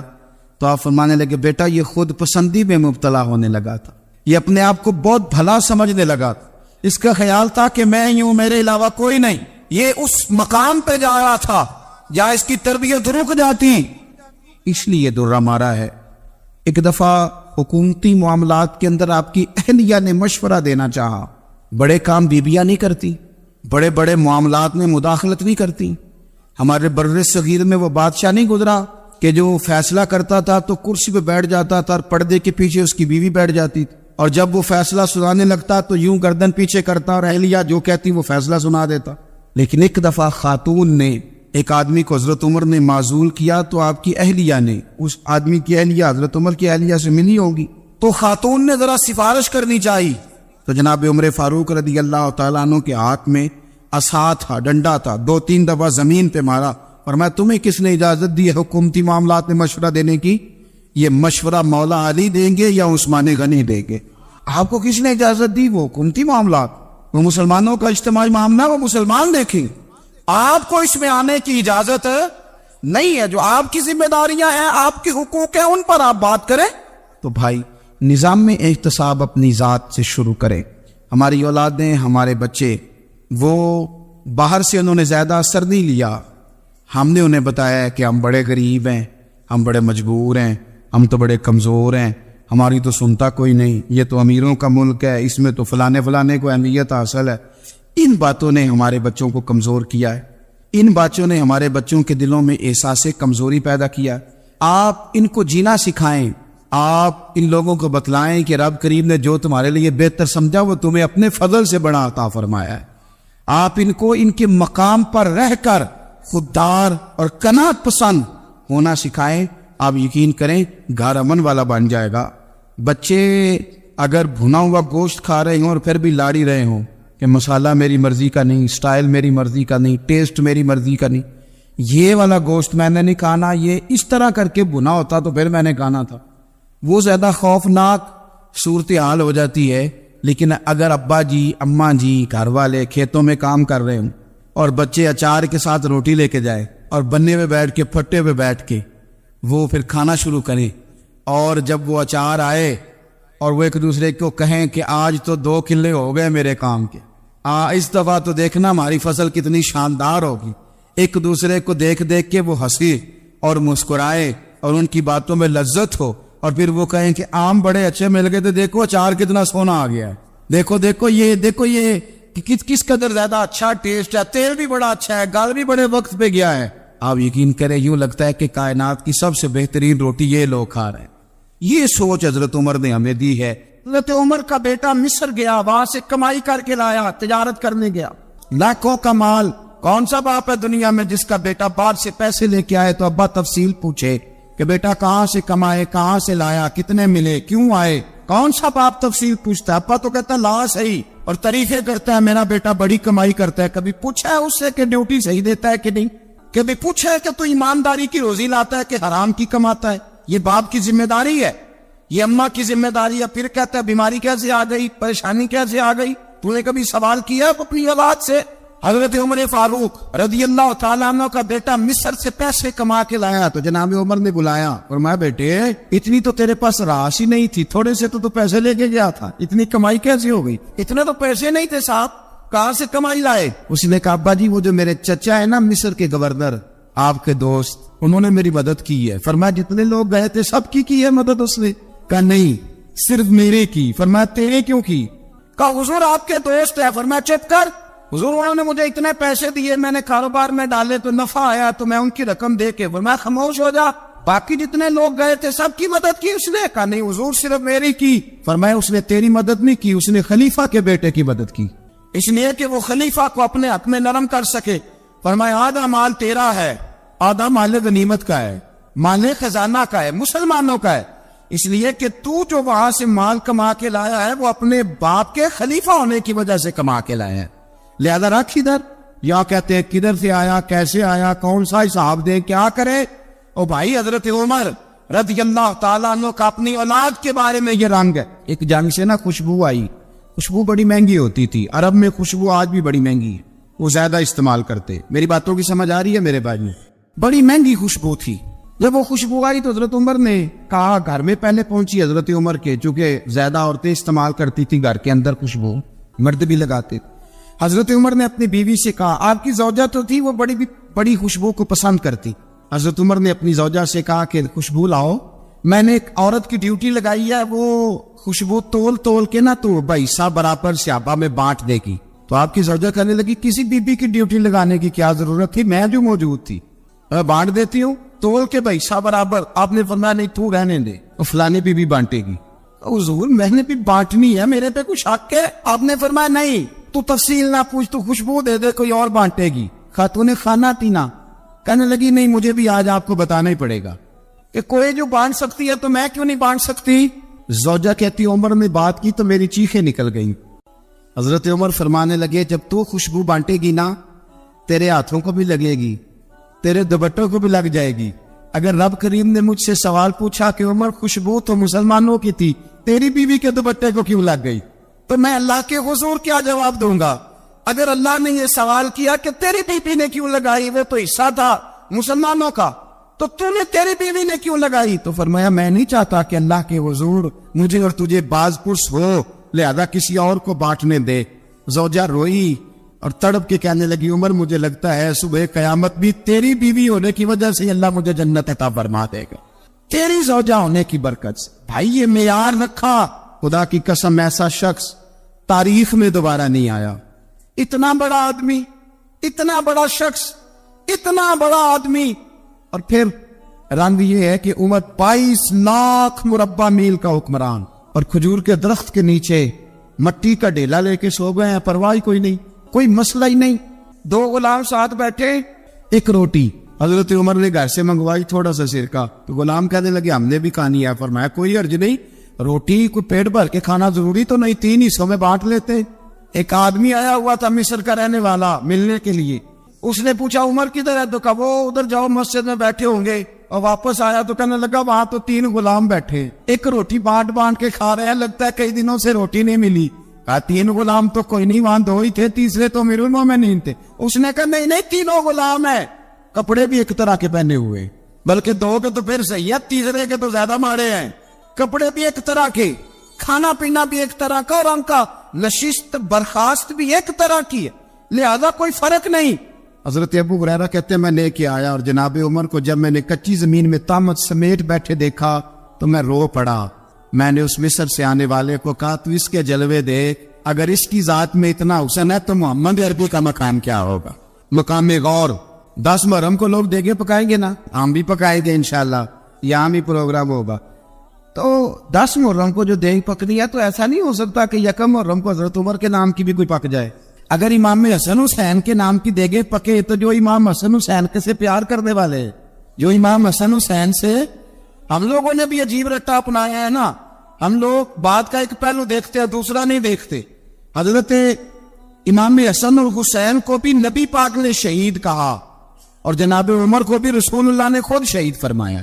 Speaker 1: تو آپ فرمانے لگے بیٹا یہ خود پسندی میں مبتلا ہونے لگا تھا، یہ اپنے آپ کو بہت بھلا سمجھنے لگا تھا، اس کا خیال تھا کہ میں ہی ہوں، میرے علاوہ کوئی نہیں، یہ اس مقام پہ جا رہا تھا جہاں اس کی تربیت رک جاتی، اس لیے درہ مارا ہے۔ ایک دفعہ حکومتی معاملات کے اندر آپ کی اہلیہ نے مشورہ دینا چاہا، بڑے کام بیویاں نہیں کرتی، بڑے بڑے معاملات میں مداخلت نہیں کرتی۔ ہمارے بر صغیر میں وہ بادشاہ نہیں گزرا کہ جو فیصلہ کرتا تھا تو کرسی پہ بیٹھ جاتا تھا اور پردے کے پیچھے اس کی بیوی بیٹھ جاتی تھی، اور جب وہ فیصلہ سنانے لگتا تو یوں گردن پیچھے کرتا اور اہلیہ جو کہتی وہ فیصلہ سنا دیتا۔ لیکن ایک دفعہ خاتون نے ایک آدمی کو حضرت عمر نے معزول کیا تو آپ کی اہلیہ نے اس آدمی کی اہلیہ حضرت عمر کی اہلیہ سے ملی ہوگی، تو خاتون نے ذرا سفارش کرنی چاہیے، تو جناب عمر فاروق رضی اللہ تعالیٰ عنہ کے ہاتھ میں عصا تھا، ڈنڈا تھا، 2-3 دفعہ زمین پہ مارا، اور میں تمہیں کس نے اجازت دی ہے حکومتی معاملات میں مشورہ دینے کی؟ یہ مشورہ مولا علی دیں گے یا عثمان غنی دیں گے؟ آپ کو کس نے اجازت دی؟ وہ حکومتی معاملات، وہ مسلمانوں کا اجتماعی معاملہ، وہ مسلمان دیکھیں، آپ کو اس میں آنے کی اجازت نہیں ہے۔ جو آپ کی ذمہ داریاں ہیں، آپ کے حقوق ہیں، ان پر آپ بات کریں۔ تو بھائی نظام میں احتساب اپنی ذات سے شروع کریں۔ ہماری اولادیں، ہمارے بچے، وہ باہر سے انہوں نے زیادہ اثر نہیں لیا، ہم نے انہیں بتایا ہے کہ ہم بڑے غریب ہیں، ہم بڑے مجبور ہیں، ہم تو بڑے کمزور ہیں، ہماری تو سنتا کوئی نہیں، یہ تو امیروں کا ملک ہے، اس میں تو فلانے کو اہمیت حاصل ہے۔ ان باتوں نے ہمارے بچوں کو کمزور کیا ہے، ان باتوں نے ہمارے بچوں کے دلوں میں احساس کمزوری پیدا کیا ہے۔ آپ ان کو جینا سکھائیں، آپ ان لوگوں کو بتلائیں کہ رب کریم نے جو تمہارے لیے بہتر سمجھا وہ تمہیں اپنے فضل سے بڑا عطا فرمایا ہے۔ آپ ان کو ان کے مقام پر رہ کر خوددار اور قناعت پسند ہونا سکھائیں، آپ یقین کریں گھر امن والا بن جائے گا۔ بچے اگر بھنا ہوا گوشت کھا رہے ہوں اور پھر بھی لاڑی رہے ہوں کہ مسالہ میری مرضی کا نہیں، سٹائل میری مرضی کا نہیں، ٹیسٹ میری مرضی کا نہیں، یہ والا گوشت میں نے نہیں کھانا، یہ اس طرح کر کے بھنا ہوتا تو پھر میں نے کھانا تھا، وہ زیادہ خوفناک صورتحال ہو جاتی ہے۔ لیکن اگر ابا جی، اماں جی، گھر والے کھیتوں میں کام کر رہے ہوں اور بچے اچار کے ساتھ روٹی لے کے جائے اور بننے میں بیٹھ کے، پھٹے پہ بیٹھ کے وہ پھر کھانا شروع کریں، اور جب وہ اچار آئے اور وہ ایک دوسرے کو کہیں کہ آج تو 2 کلے ہو گئے میرے کام کے، اس دفعہ تو دیکھنا ہماری فصل کتنی شاندار ہوگی، ایک دوسرے کو دیکھ دیکھ کے وہ ہنسے اور مسکرائے اور ان کی باتوں میں لذت ہو، اور پھر وہ کہیں کہ آم بڑے اچھے مل گئے تھے، دیکھو اچار کتنا سونا آ گیا ہے، دیکھو یہ کس قدر زیادہ اچھا ٹیسٹ ہے، تیل بھی بڑا اچھا ہے، گل بھی بڑے وقت پہ گیا ہے۔ آپ یقین کریں یوں لگتا ہے کہ کائنات کی سب سے بہترین روٹی یہ لوگ کھا رہے ہیں۔ یہ سوچ حضرت عمر نے ہمیں دی ہے۔ حضرت عمر کا بیٹا مصر گیا، وہاں سے کمائی کر کے لایا، تجارت کرنے گیا، لاکھوں کا مال۔ کون سا باپ ہے دنیا میں جس کا بیٹا باہر سے پیسے لے کے آئے تو ابا تفصیل پوچھے کہ بیٹا کہاں سے کمائے، کہاں سے لایا، کتنے ملے، کیوں آئے؟ کون سا باپ تفصیل پوچھتا ہے؟ ابا تو کہتا ہے لا صحیح، اور تعریفیں کرتا ہے میرا بیٹا بڑی کمائی کرتا ہے۔ کبھی پوچھا ہے اس سے کہ ڈیوٹی صحیح دیتا ہے کہ نہیں؟ کبھی پوچھا ہے کہ تو ایمانداری کی روزی لاتا ہے کہ حرام کی کماتا ہے؟ یہ باپ کی ذمہ داری ہے، یہ اماں کی ذمہ داری ہے۔ پھر کہتا ہے بیماری کیسے آ گئی، پریشانی کیسے آ گئی؟ تو نے کبھی سوال کیا اپنی اولاد سے؟ حضرت عمر فاروق رضی اللہ تعالیٰ عنہ کا بیٹا مصر سے پیسے کما کے لایا تو جناب عمر نے بلایا، فرمایا بیٹے اتنی تو تیرے پاس راش ہی نہیں تھی، تھوڑے سے تو پیسے لے کے گیا تھا، اتنی کمائی کیسی ہو گئی؟ اتنے تو پیسے نہیں تھے صاحب، کہاں سے کمائی لائے؟ اس نے کہا ابا جی وہ جو میرے چچا ہے نا مصر کے گورنر، آپ کے دوست، انہوں نے میری مدد کی ہے۔ فرمایا جتنے لوگ گئے تھے سب کی ہے مدد اس نے؟ کہا نہیں صرف میرے کی۔ فرمایا تیرے کیوں کی؟ کہا حضور آپ کے دوست ہے۔ فرمایا چپ کر، حضور انہوں نے مجھے اتنے پیسے دیے، میں نے کاروبار میں ڈالے تو نفع آیا تو میں ان کی رقم دے کے۔ فرمایا خاموش ہو جا، باقی جتنے لوگ گئے تھے سب کی مدد کی اس نے؟ کہا نہیں حضور صرف میری کی۔ فرمایا اس نے تیری مدد نہیں کی، اس نے خلیفہ کے بیٹے کی مدد کی، اس لیے کہ وہ خلیفہ کو اپنے حق میں نرم کر سکے۔ فرمایا آدھا مال تیرا ہے، آدھا مال غنیمت کا ہے، مال خزانہ کا ہے، مسلمانوں کا ہے، اس لیے کہ تو جو وہاں سے مال کما کے لایا ہے وہ اپنے باپ کے خلیفہ ہونے کی وجہ سے کما کے لایا ہے، لہذا رکھ ادھر۔ یا کہتے ہیں کدھر سے آیا، کیسے آیا، کون سا حساب دے، کیا کرے؟ او بھائی حضرت عمر رضی اللہ تعالیٰ عنہ کا اپنی اولاد کے بارے میں یہ رنگ ہے۔ ایک جنگ سے نا خوشبو آئی، خوشبو بڑی مہنگی ہوتی تھی، عرب میں خوشبو آج بھی بڑی مہنگی ہے، وہ زیادہ استعمال کرتے۔ میری باتوں کی سمجھ آ رہی ہے میرے بھائی؟ بڑی مہنگی خوشبو تھی۔ جب وہ خوشبو آئی تو حضرت عمر نے کہا، گھر میں پہلے پہنچی حضرت عمر کے، چونکہ زیادہ عورتیں استعمال کرتی تھی گھر کے اندر خوشبو، مرد بھی لگاتے تھے۔ حضرت عمر نے اپنی بیوی سے کہا، آپ کی زوجہ تو تھی وہ بڑی خوشبو کو پسند کرتی۔ حضرت عمر نے اپنی زوجہ سے کہا کہ خوشبو لاؤ، میں نے ایک عورت کی ڈیوٹی لگائی ہے، وہ خوشبو تول کے نا تو بھائیسا برابر صحابہ میں بانٹ دے گی۔ تو آپ کی زوجہ کہنے لگی کسی بی بی کی ڈیوٹی لگانے کی کیا ضرورت تھی، میں جو موجود تھی بانٹ دیتی ہوں تول کے بھائیسا برابر۔ آپ نے فرمایا نہیں تو رہنے دے، فلانے بی بی بانٹے گی۔ حضور میں نے بھی بانٹنی ہے، میرے پہ کچھ حق ہے؟ آپ نے فرمایا نہیں تو تفصیل نہ پوچھ، تو خوشبو دے دے، کوئی اور بانٹے گی۔ خاتون خانہ تھی نا، کہنے لگی نہیں مجھے بھی آج آپ کو بتانا ہی پڑے گا کہ کوئی جو بانٹ سکتی ہے تو میں کیوں نہیں بانٹ سکتی؟ زوجہ کہتی عمر نے بات کی تو میری چیخیں نکل گئیں. حضرت عمر فرمانے لگے جب تو خوشبو بانٹے گی نا تیرے ہاتھوں کو بھی لگے گی, تیرے دوپٹوں کو بھی لگ جائے گی. اگر رب کریم نے مجھ سے سوال پوچھا کہ عمر خوشبو تو مسلمانوں کی تھی, تیری بیوی کے دوپٹے کو کیوں لگ گئی, تو میں اللہ کے حضور کیا جواب دوں گا؟ اگر اللہ نے یہ سوال کیا کہ تیری بیوی نے کیوں لگائی, وہ تو حصہ تھا مسلمانوں کا, تو تو نے تیری بیوی نے کیوں لگائی؟ تو فرمایا میں نہیں چاہتا کہ اللہ کے حضور مجھے اور تجھے باز پرس ہو, لہذا کسی اور کو بانٹنے دے. زوجہ روئی اور تڑپ کے کہنے لگی عمر مجھے لگتا ہے صبح قیامت بھی تیری بیوی ہونے کی وجہ سے اللہ مجھے جنت عطا فرما دے گا, تیری زوجہ ہونے کی برکت سے. بھائی یہ معیار رکھا, خدا کی قسم ایسا شخص تاریخ میں دوبارہ نہیں آیا. اتنا بڑا آدمی, اتنا بڑا شخص, اتنا بڑا آدمی, اور پھر رنگ یہ ہے کہ عمر 22 لاکھ مربع میل کا حکمران, اور کھجور کے درخت کے نیچے مٹی کا ڈیلا لے کے سو گئے ہیں, پرواہ کوئی نہیں, کوئی مسئلہ ہی نہیں. 2 غلام ساتھ بیٹھے, ایک روٹی حضرت عمر نے گھر سے منگوائی, تھوڑا سا سرکہ, تو غلام کہنے لگے ہم نے بھی کھانی ہے. فرمایا کوئی حرج نہیں, روٹی کوئی پیٹ بھر کے کھانا ضروری تو نہیں, 3 حصوں میں بانٹ لیتے. ایک آدمی آیا ہوا تھا مصر کا رہنے والا ملنے کے لیے, اس نے پوچھا عمر کدھر ہے, تو کہا وہ ادھر جاؤ مسجد میں بیٹھے ہوں گے, اور واپس آیا تو کہنے لگا وہاں تو 3 غلام بیٹھے, ایک روٹی بانٹ بانٹ کے کھا رہے ہیں, لگتا ہے کئی دنوں سے روٹی نہیں ملی. کہا 3 غلام تو کوئی نہیں, وہاں 2 ہی تھے, تیسرے تو امیر المومنین تھے. اس نے کہا نہیں نہیں 3 غلام ہیں, کپڑے بھی ایک طرح کے پہنے ہوئے, بلکہ 2 کے تو پھر صحیح ہے, تیسرے کے تو زیادہ ماڑے ہیں. کپڑے بھی ایک طرح کے, کھانا پینا بھی ایک طرح کا, اور ان کا نشست برخاست بھی ایک طرح کی ہے, لہذا کوئی فرق نہیں. حضرت ابو ہریرہ کہتے ہیں میں لے کے آیا, اور جناب عمر کو جب میں نے کچی زمین میں تامت سمیٹ بیٹھے دیکھا تو میں رو پڑا. میں نے اس مصر سے آنے والے کو کہا تو اس کے جلوے دیکھ, اگر اس کی ذات میں اتنا حسن ہے تو محمد عربی کا مقام کیا ہوگا, مقام غور. 10 محرم کو لوگ دیگے پکائیں گے نا, ہم بھی پکائیں گے انشاءاللہ, یہاں بھی پروگرام ہوگا. تو 10 محرم کو جو دیگ پکنی ہے تو ایسا نہیں ہو سکتا کہ 1 محرم کو حضرت عمر کے نام کی بھی کوئی پک جائے. اگر امام حسن حسین کے نام کی دیگیں پکے تو جو امام حسن حسین کے سے پیار کرنے والے, جو امام حسن حسین سے, ہم لوگوں نے بھی عجیب رٹا اپنایا ہے نا, ہم لوگ بات کا ایک پہلو دیکھتے ہیں دوسرا نہیں دیکھتے. حضرت امام حسن اور حسین کو بھی نبی پاک نے شہید کہا, اور جناب عمر کو بھی رسول اللہ نے خود شہید فرمایا.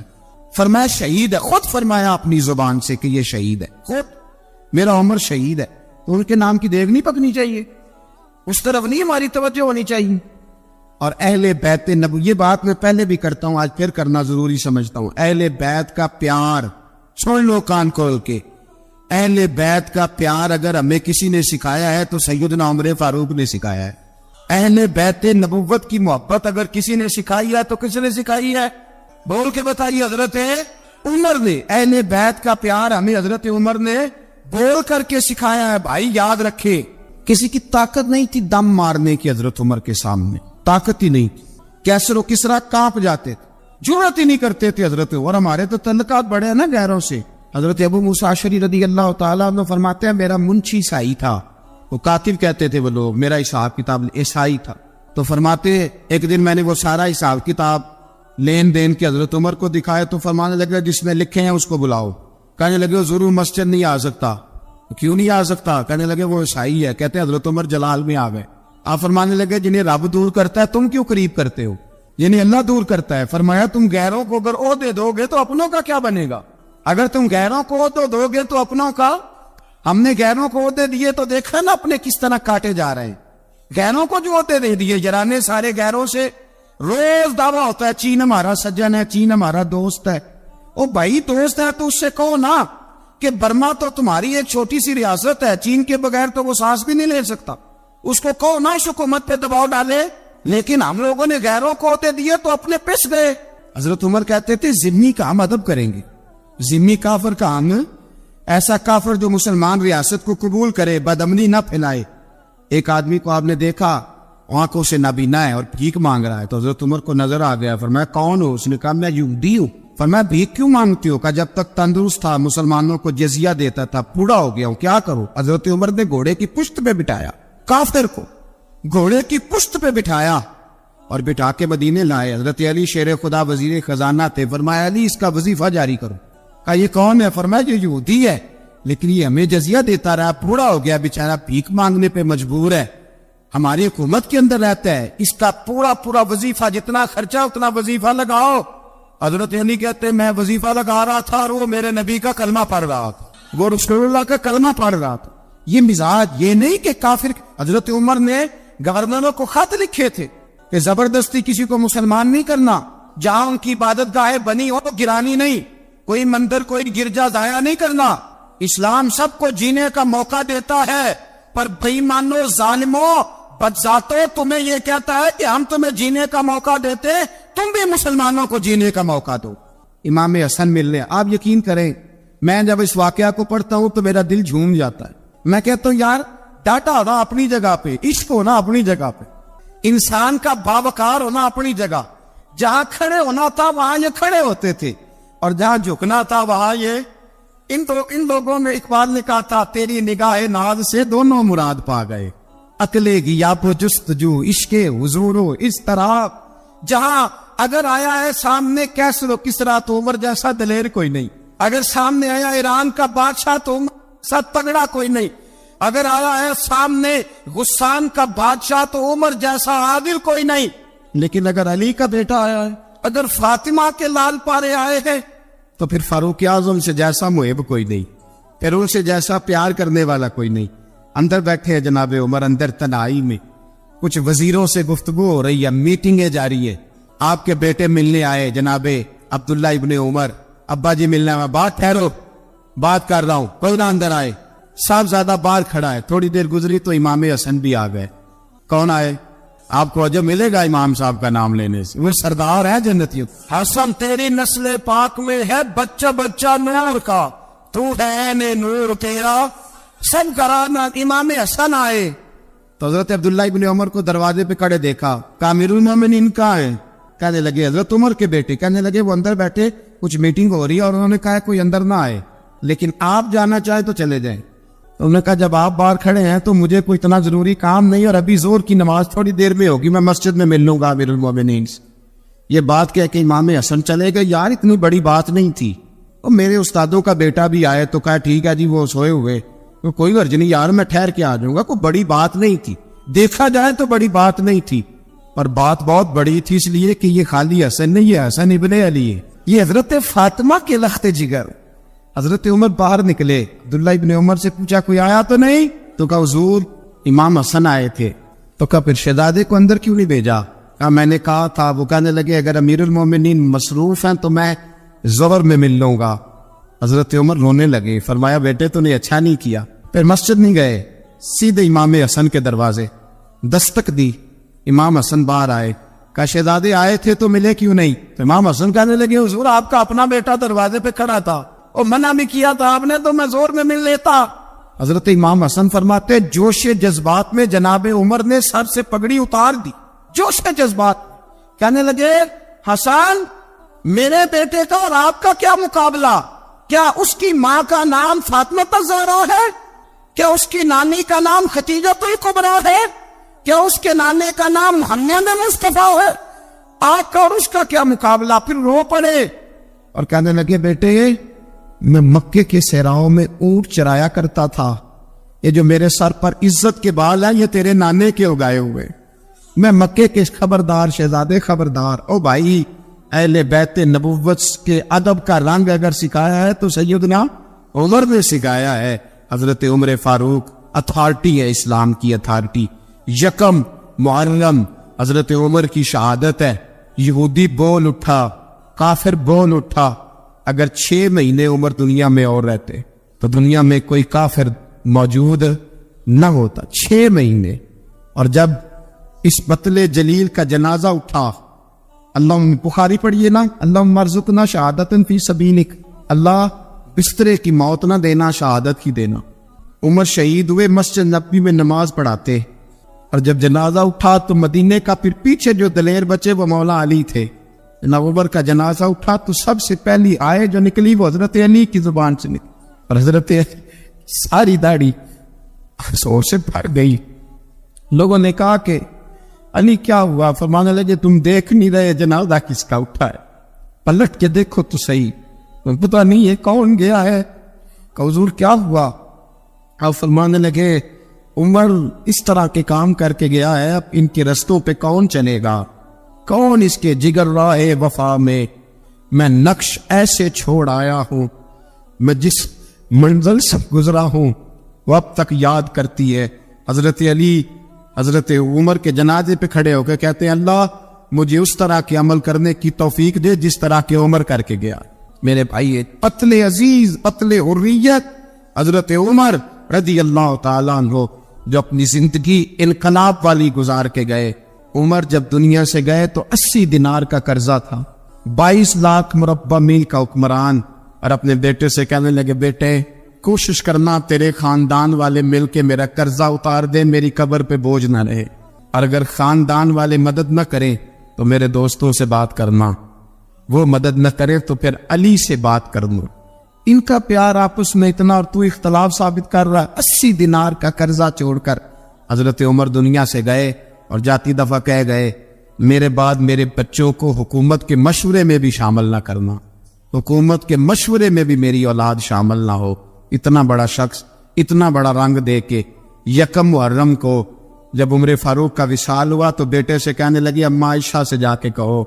Speaker 1: فرمایا شہید ہے, خود فرمایا اپنی زبان سے کہ یہ شہید ہے, خود میرا عمر شہید ہے. تو ان کے نام کی دیگ نہیں پکنی چاہیے, اس طرف نہیں ہماری توجہ ہونی چاہیے. اور اہل بیت نبوی, یہ بات میں پہلے بھی کرتا ہوں, آج پھر کرنا ضروری سمجھتا ہوں. اہل بیت کا پیار سن لو کان کھول کے, اہل بیت کا پیار اگر ہمیں کسی نے سکھایا ہے تو سیدنا عمر فاروق نے سکھایا ہے. اہل بیت نبوت کی محبت اگر کسی نے سکھائی ہے تو کس نے سکھائی ہے؟ بول کے بتائیے. حضرت عمر نے. اہل بیت کا پیار ہمیں حضرت عمر نے بول کر کے سکھایا ہے. بھائی یاد رکھے, کسی کی طاقت نہیں تھی دم مارنے کی حضرت عمر کے سامنے, طاقت ہی نہیں تھی. کیسر و کسرا کانپ جاتے تھے, جرأت ہی نہیں کرتے تھے حضرت. اور ہمارے تو تعلقات بڑے ہیں نا غیروں سے. حضرت ابو موسیٰ اشعری رضی اللہ تعالیٰ عنہ فرماتے ہیں میرا منشی عیسائی تھا, وہ کاتب کہتے تھے وہ لوگ, میرا حساب کتاب عیسائی تھا. تو فرماتے ایک دن میں نے وہ سارا حساب کتاب لین دین کے حضرت عمر کو دکھائے تو فرمانے لگے جس نے لکھے ہیں اس کو بلاؤ. کہنے لگے وہ ضرور مسجد نہیں آ سکتا. کیوں نہیں آ سکتا؟ کہنے لگے وہ عیسائی ہے. کہتے ہیں حضرت عمر جلال میں آ گئے. آپ فرمانے لگے جنہیں رب دور کرتا ہے تم کیوں قریب کرتے ہو, جنہیں اللہ دور کرتا ہے. فرمایا تم غیروں کو اگر عہدے دو گے تو اپنوں کا کیا بنے گا؟ اگر تم غیروں کو عہدے دو گے تو اپنوں کا. ہم نے غیروں کو عہدے دیے تو دیکھا نا اپنے کس طرح کاٹے جا رہے ہیں. غیروں کو جو عہدے دے دیے, جرانے سارے غیروں سے روز دعویٰ ہوتا ہے چین ہمارا سجن ہے, چین ہمارا دوست ہے. او بھائی دوست ہے تو اس سے کہو نا کہ برما تو تمہاری ایک چھوٹی سی ریاست ہے, چین کے بغیر تو وہ سانس بھی نہیں لے سکتا. اس کو کہو نا اس حکومت پہ دباؤ ڈالے. لیکن ہم لوگوں نے غیروں کو ہوتے دیے تو اپنے پس گئے. حضرت عمر کہتے تھے ذمی کا ہم ادب کریں گے, ذمی کافر کا ہم, ایسا کافر جو مسلمان ریاست کو قبول کرے, بدامنی نہ پھیلائے. ایک آدمی کو آپ نے دیکھا آنکھوں سے نابینا ہے اور بھیک مانگ رہا ہے, تو حضرت عمر کو نظر آ گیا. فرمایا کون ہو؟ اس نے کہا میں یہودی ہوں. فرمایا بھیک کیوں مانگتی ہو؟ کہا جب تک تندرست تھا مسلمانوں کو جزیہ دیتا تھا, بوڑھا ہو گیا ہوں کیا کروں. حضرت عمر نے گھوڑے کی پشت پہ بٹھایا, کافر کو گھوڑے کی پشت پہ بٹھایا اور بٹھا کے مدینے لائے. حضرت علی شیر خدا وزیر خزانہ تھے. فرمایا علی اس کا وظیفہ جاری کرو. کہا یہ کون ہے؟ فرمایا یہ یہودی ہے لیکن یہ ہمیں جزیہ دیتا رہا, بوڑھا ہو گیا بیچارہ, بھیک مانگنے پہ مجبور ہے, ہماری حکومت کے اندر رہتا ہے, اس کا پورا وظیفہ جتنا خرچہ اتنا وظیفہ لگاؤ. حضرت علی کہتے میں وظیفہ لگا رہا تھا اور وہ میرے نبی کا کلمہ پڑھ رہا تھا, وہ رسول اللہ کا کلمہ پڑھ رہا تھا. یہ مزاج, یہ نہیں کہ کافر. حضرت عمر نے گورنروں کو خط لکھے تھے کہ زبردستی کسی کو مسلمان نہیں کرنا, جہاں ان کی عبادت گاہیں بنی ہو تو گرانی نہیں, کوئی مندر کوئی گرجا ضائع نہیں کرنا. اسلام سب کو جینے کا موقع دیتا ہے, پر بے ایمانو ظالمو بدذاتو تمہیں یہ کہتا ہے کہ ہم تمہیں جینے کا موقع دیتے, تم بھی مسلمانوں کو جینے کا موقع دو. امام حسن ملنے, آپ یقین کریں میں جب اس واقعہ کو پڑھتا ہوں تو میرا دل جھوم جاتا ہے. میں کہتا ہوں یار ڈاٹا ہونا اپنی جگہ پہ, عشق ہونا اپنی جگہ پہ, انسان کا باوقار ہونا اپنی جگہ. جہاں کھڑے ہونا تھا وہاں یہ کھڑے ہوتے تھے, اور جہاں جھکنا تھا وہاں یہ. ان لوگوں نے اقبال نے کہا تھا تیری نگاہ ناز سے دونوں مراد پا گئے, عقلے غیاب و جستجو عشق حضور و اس طرح. جہاں اگر آیا ہے سامنے کیسر و کسرا تو عمر جیسا دلیر کوئی نہیں, اگر سامنے آیا ایران کا بادشاہ تو عمر جیسا تگڑا کوئی نہیں, اگر آیا ہے سامنے غسان کا بادشاہ تو عمر جیسا عادل کوئی نہیں. لیکن اگر علی کا بیٹا آیا ہے, اگر فاطمہ کے لال پارے آئے ہیں, تو پھر فاروق اعظم سے جیسا محب کوئی نہیں, پھر ان سے جیسا پیار کرنے والا کوئی نہیں. اندر بیٹھے ہیں جناب عمر, اندر تنہائی میں کچھ وزیروں سے گفتگو ہو رہی ہے, میٹنگیں جاری ہے. آپ کے بیٹے ملنے آئے جناب عبداللہ ابن عمر, ابا جی ملنے آئے. بات ٹھہرو, بات کر رہا ہوں, کوئی نہ اندر آئے. صاحبزادہ باہر کھڑا ہے. تھوڑی دیر گزری تو امام حسن بھی آ گئے. کون آئے؟ آپ کو عجب ملے گا امام صاحب کا نام لینے سے, وہ سردار ہے جنتیوں. حسن تیری نسل پاک میں ہے بچہ بچہ نور کا, تو ہے نور تیرا سب کرانا. امام حسن آئے تو حضرت عبداللہ ابن عمر کو دروازے پہ کھڑے دیکھا. امیر المومنین کہاں ہیں؟ کہنے لگے حضرت عمر کے بیٹے. کہنے لگے وہ اندر بیٹھے, کچھ میٹنگ ہو رہی ہے, اور انہوں نے کہا کوئی اندر نہ آئے, لیکن آپ جانا چاہے تو چلے جائیں. انہوں نے کہا جب آپ باہر کھڑے ہیں تو مجھے کوئی اتنا ضروری کام نہیں, اور ابھی زور کی نماز تھوڑی دیر میں ہوگی, میں مسجد میں مل لوں گا امیر المومنین سے. یہ بات کہہ کے امام حسن چلے گئے. یار اتنی بڑی بات نہیں تھی, اور میرے استادوں کا بیٹا بھی آئے تو کہا ٹھیک ہے جی وہ سوئے ہوئے, کوئی غرض نہیں یار میں ٹھہر کے آ جاؤں گا, کوئی بڑی بات نہیں تھی. دیکھا جائے تو بڑی بات نہیں تھی, پر بات بہت بڑی تھی, اس لیے کہ یہ خالی حسن نہیں, یہ حسن ابن علی ہے, یہ حضرت فاطمہ کے لخت جگر. حضرت عمر باہر نکلے, عبداللہ ابن عمر سے پوچھا کوئی آیا تو نہیں؟ تو کہا حضور امام حسن آئے تھے. تو کہا پھر شہزادے کو اندر کیوں نہیں بھیجا؟ کہا میں نے کہا تھا. وہ کہنے لگے اگر امیر المومنین مصروف ہیں تو میں ظہر میں مل لوں گا. حضرت عمر رونے لگے. فرمایا بیٹے تو نے اچھا نہیں کیا. پھر مسجد نہیں گئے, سیدھے امام حسن کے دروازے دستک دی. امام حسن باہر آئے. کہا شہزادے آئے تھے تو ملے کیوں نہیں؟ تو امام حسن کہنے لگے حضور آپ کا اپنا بیٹا دروازے پہ کھڑا تھا, اور منع بھی کیا تھا آپ نے, تو میں زور میں مل لیتا. حضرت امام حسن فرماتے جوش جذبات میں جناب عمر نے سر سے پگڑی اتار دی. جوش جذبات کہنے لگے حسن میرے بیٹے کا اور آپ کا کیا مقابلہ؟ کیا اس کی ماں کا نام فاطمہ الزہرا ہے؟ کیا اس کی نانی کا نام خدیجہ الکبریٰ ہے؟ کیا اس کے نانے کا نام محمد مصطفیٰ ہے؟ آپ کا اور اس کا کیا مقابلہ؟ پھر رو پڑے اور کہنے لگے بیٹے میں مکے کے صحراؤں میں اونٹ چرایا کرتا تھا, یہ جو میرے سر پر عزت کے بال ہیں یہ تیرے نانے کے اگائے ہوئے. میں مکے کے خبردار شہزادے خبردار. او بھائی اہل بیت نبوت کے ادب کا رنگ اگر سکھایا ہے تو سیدنا عمر نے سکھایا ہے. حضرت عمر فاروق اتھارٹی ہے, اسلام کی اتھارٹی. یکم محرم حضرت عمر کی شہادت ہے. یہودی بول اٹھا, کافر بول اٹھا. اگر 6 مہینے عمر دنیا میں اور رہتے تو دنیا میں کوئی کافر موجود نہ ہوتا. 6 مہینے. اور جب اس بطل جلیل کا جنازہ اٹھا, اللہ بخاری پڑھیے نا, اللہم ارزقنا شہادت فی سبیلک, اللہ بسترے کی موت نہ دینا, شہادت کی دینا. عمر شہید ہوئے, مسجد نبوی میں نماز پڑھاتے, اور جب جنازہ اٹھا تو مدینے کا پھر پیچھے جو دلیر بچے وہ مولا علی تھے. جناب عمر کا جنازہ اٹھا تو سب سے پہلی آئے جو نکلی وہ حضرت علی کی زبان سے نکلی, اور حضرت ساری داڑھی افسوس سے بھر گئی. لوگوں نے کہا کہ
Speaker 2: علی کیا ہوا؟ فرمانے لگے تم دیکھ نہیں رہے جنازہ کس کا اٹھا ہے؟ پلٹ کے دیکھو تو صحیح، پتہ نہیں یہ کون گیا ہے؟ کہ حضور کیا ہوا؟ آپ فرمانے لگے عمر اس طرح کے کام کر کے گیا ہے، اب ان کے رستوں پہ کون چلے گا؟ کون اس کے جگر راہ وفا میں نقش ایسے چھوڑ آیا ہوں، میں جس منزل سے گزرا ہوں وہ اب تک یاد کرتی ہے۔ حضرت علی حضرت عمر کے جنازے پہ کھڑے ہو کے کہتے ہیں اللہ مجھے اس طرح کے عمل کرنے کی توفیق دے جس طرح کے عمر کر کے گیا۔ میرے بھائی قتل عزیز، قتل حریت، حضرت عمر رضی اللہ تعالیٰ عنہ جو اپنی زندگی انقلاب والی گزار کے گئے۔ عمر جب دنیا سے گئے تو 80 دینار کا قرضہ تھا، 22 لاکھ مربع میل کا حکمران، اور اپنے بیٹے سے کہنے لگے بیٹے کوشش کرنا تیرے خاندان والے مل کے میرا قرضہ اتار دے، میری قبر پہ بوجھ نہ رہے، اور اگر خاندان والے مدد نہ کریں تو میرے دوستوں سے بات کرنا، وہ مدد نہ کرے تو پھر علی سے بات کرنا۔ ان کا پیار آپس میں اتنا، اور تو اختلاف ثابت کر رہا۔ 80 دینار کا قرضہ چھوڑ کر حضرت عمر دنیا سے گئے، اور جاتی دفعہ کہہ گئے میرے بعد میرے بچوں کو حکومت کے مشورے میں بھی شامل نہ کرنا، حکومت کے مشورے میں بھی میری اولاد شامل نہ ہو۔ اتنا بڑا شخص اتنا بڑا رنگ دے کے یکم محرم کو جب عمر فاروق کا وصال ہوا تو بیٹے سے کہنے لگی اماں عائشہ سے جا کے کہو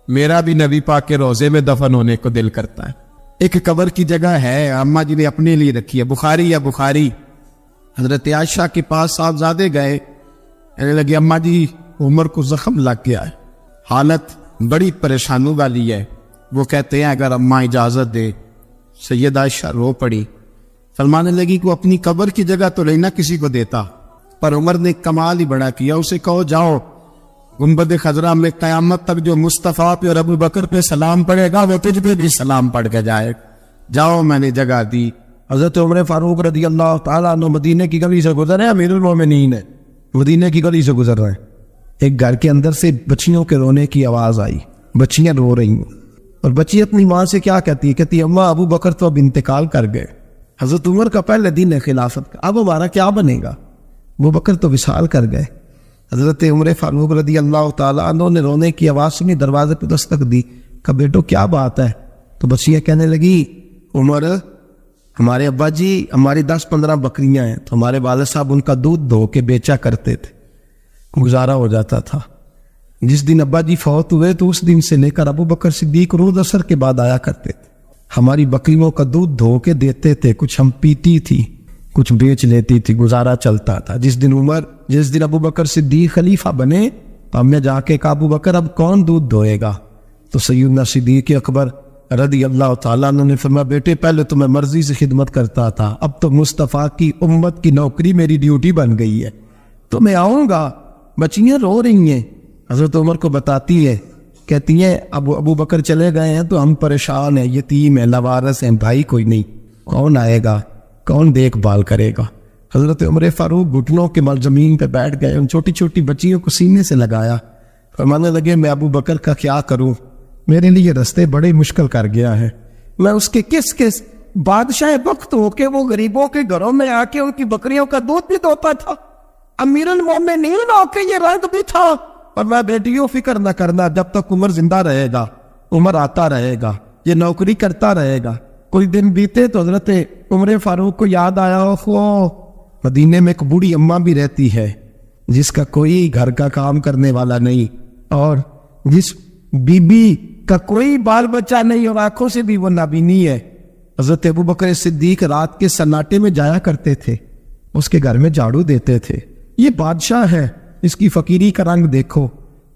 Speaker 2: میرا بھی نبی پاک کے روزے میں دفن ہونے کو دل کرتا ہے۔ ایک قبر کی جگہ ہے اماں جی نے اپنے لیے رکھی ہے، بخاری یا بخاری۔ حضرت عائشہ کے پاس صاحبزادے گئے، کہنے لگے اماں جی عمر کو زخم لگ گیا ہے، حالت بڑی پریشانی والی ہے۔ وہ کہتے ہیں اگر اماں اجازت دے۔ سید عائشہ رو پڑی، فرمانے لگی کہ اپنی قبر کی جگہ تو لینا کسی کو دیتا، پر عمر نے کمال ہی بڑا کیا، اسے کہو جاؤ گنبد خضرا میں قیامت تک جو مصطفیٰ پہ اور ابو بکر پہ سلام پڑے گا وہ تجھ پہ بھی سلام پڑھ کے جائے، جاؤ میں نے جگہ دی۔ حضرت عمر فاروق رضی اللہ تعالیٰ عنہ مدینے کی گلی سے گزر رہے، امیر المومنین ہے، مدینے کی گلی سے گزر رہے ہیں، ایک گھر کے اندر سے بچیوں کے رونے کی آواز آئی، بچیاں رو رہی ہیں، اور بچی اپنی ماں سے کیا کہتی ہے؟ کہتی اماں ابو بکر تو اب انتقال کر گئے، حضرت عمر کا پہلے دن ہے خلافت کا، اب ہمارا کیا بنے گا؟ ابو بکر تو وصال کر گئے۔ حضرت عمر فاروق رضی اللہ تعالیٰ عنہ نے رونے کی آواز سنی، دروازے پہ دستک دی، کہا بیٹو کیا بات ہے؟ تو بچیاں کہنے لگی عمر ہمارے ابا جی ہماری 10-15 بکریاں ہیں، تو ہمارے والد صاحب ان کا دودھ دھو کے بیچا کرتے تھے، گزارا ہو جاتا تھا۔ جس دن ابا جی فوت ہوئے تو اس دن سے لے کر ابو بکر صدیق روز عصر کے بعد آیا کرتے تھے، ہماری بکریوں کا دودھ دھو کے دیتے تھے، کچھ ہم پیتی تھی کچھ بیچ لیتی تھی، گزارا چلتا تھا۔ جس دن ابو بکر صدیق خلیفہ بنے تو ہم نے جا کے کہا ابو بکر اب کون دودھ دھوئے گا؟ تو سیدنا صدیق اکبر رضی اللہ تعالیٰ عنہ نے فرمایا بیٹے پہلے تو میں مرضی سے خدمت کرتا تھا، اب تو مصطفیٰ کی امت کی نوکری میری ڈیوٹی بن گئی ہے، تو میں آؤں گا۔ بچیاں رو رہی ہیں، حضرت عمر کو بتاتی ہے، کہتی ہیں ابو بکر چلے گئے ہیں تو ہم پریشان ہیں، یتیم ہیں، لاوارث ہیں، بھائی کوئی نہیں، کون آئے گا، کون دیکھ بھال کرے گا؟ حضرت عمر فاروق گھٹنوں کے مل زمین پہ بیٹھ گئے، ان چھوٹی چھوٹی بچیوں کو سینے سے لگایا، فرمانے لگے میں ابو بکر کا کیا کروں، میرے لیے رستے بڑے مشکل کر گیا ہے، میں اس کے کس بادشاہ وقت ہو کے وہ غریبوں کے گھروں میں آ کے ان کی بکریوں کا دودھ بھی دھوتا تھا، امیر المومنین ہو کے یہ رنگ بھی تھا، اور میں بیٹیوں فکر نہ کرنا، جب تک عمر زندہ رہے گا، عمر آتا رہے گا، یہ نوکری کرتا رہے گا۔ کوئی دن بیتے تو حضرت عمر فاروق کو یاد آیا مدینے میں ایک بوڑھی اماں بھی رہتی ہے جس کا کوئی گھر کا کام کرنے والا نہیں، اور جس بی بی کا کوئی بال بچہ نہیں، اور آنکھوں سے بھی وہ نابینی ہے۔ حضرت ابو بکر صدیق رات کے سناٹے میں جایا کرتے تھے، اس کے گھر میں جھاڑو دیتے تھے، یہ بادشاہ ہے، اس کی فقیری کا رنگ دیکھو،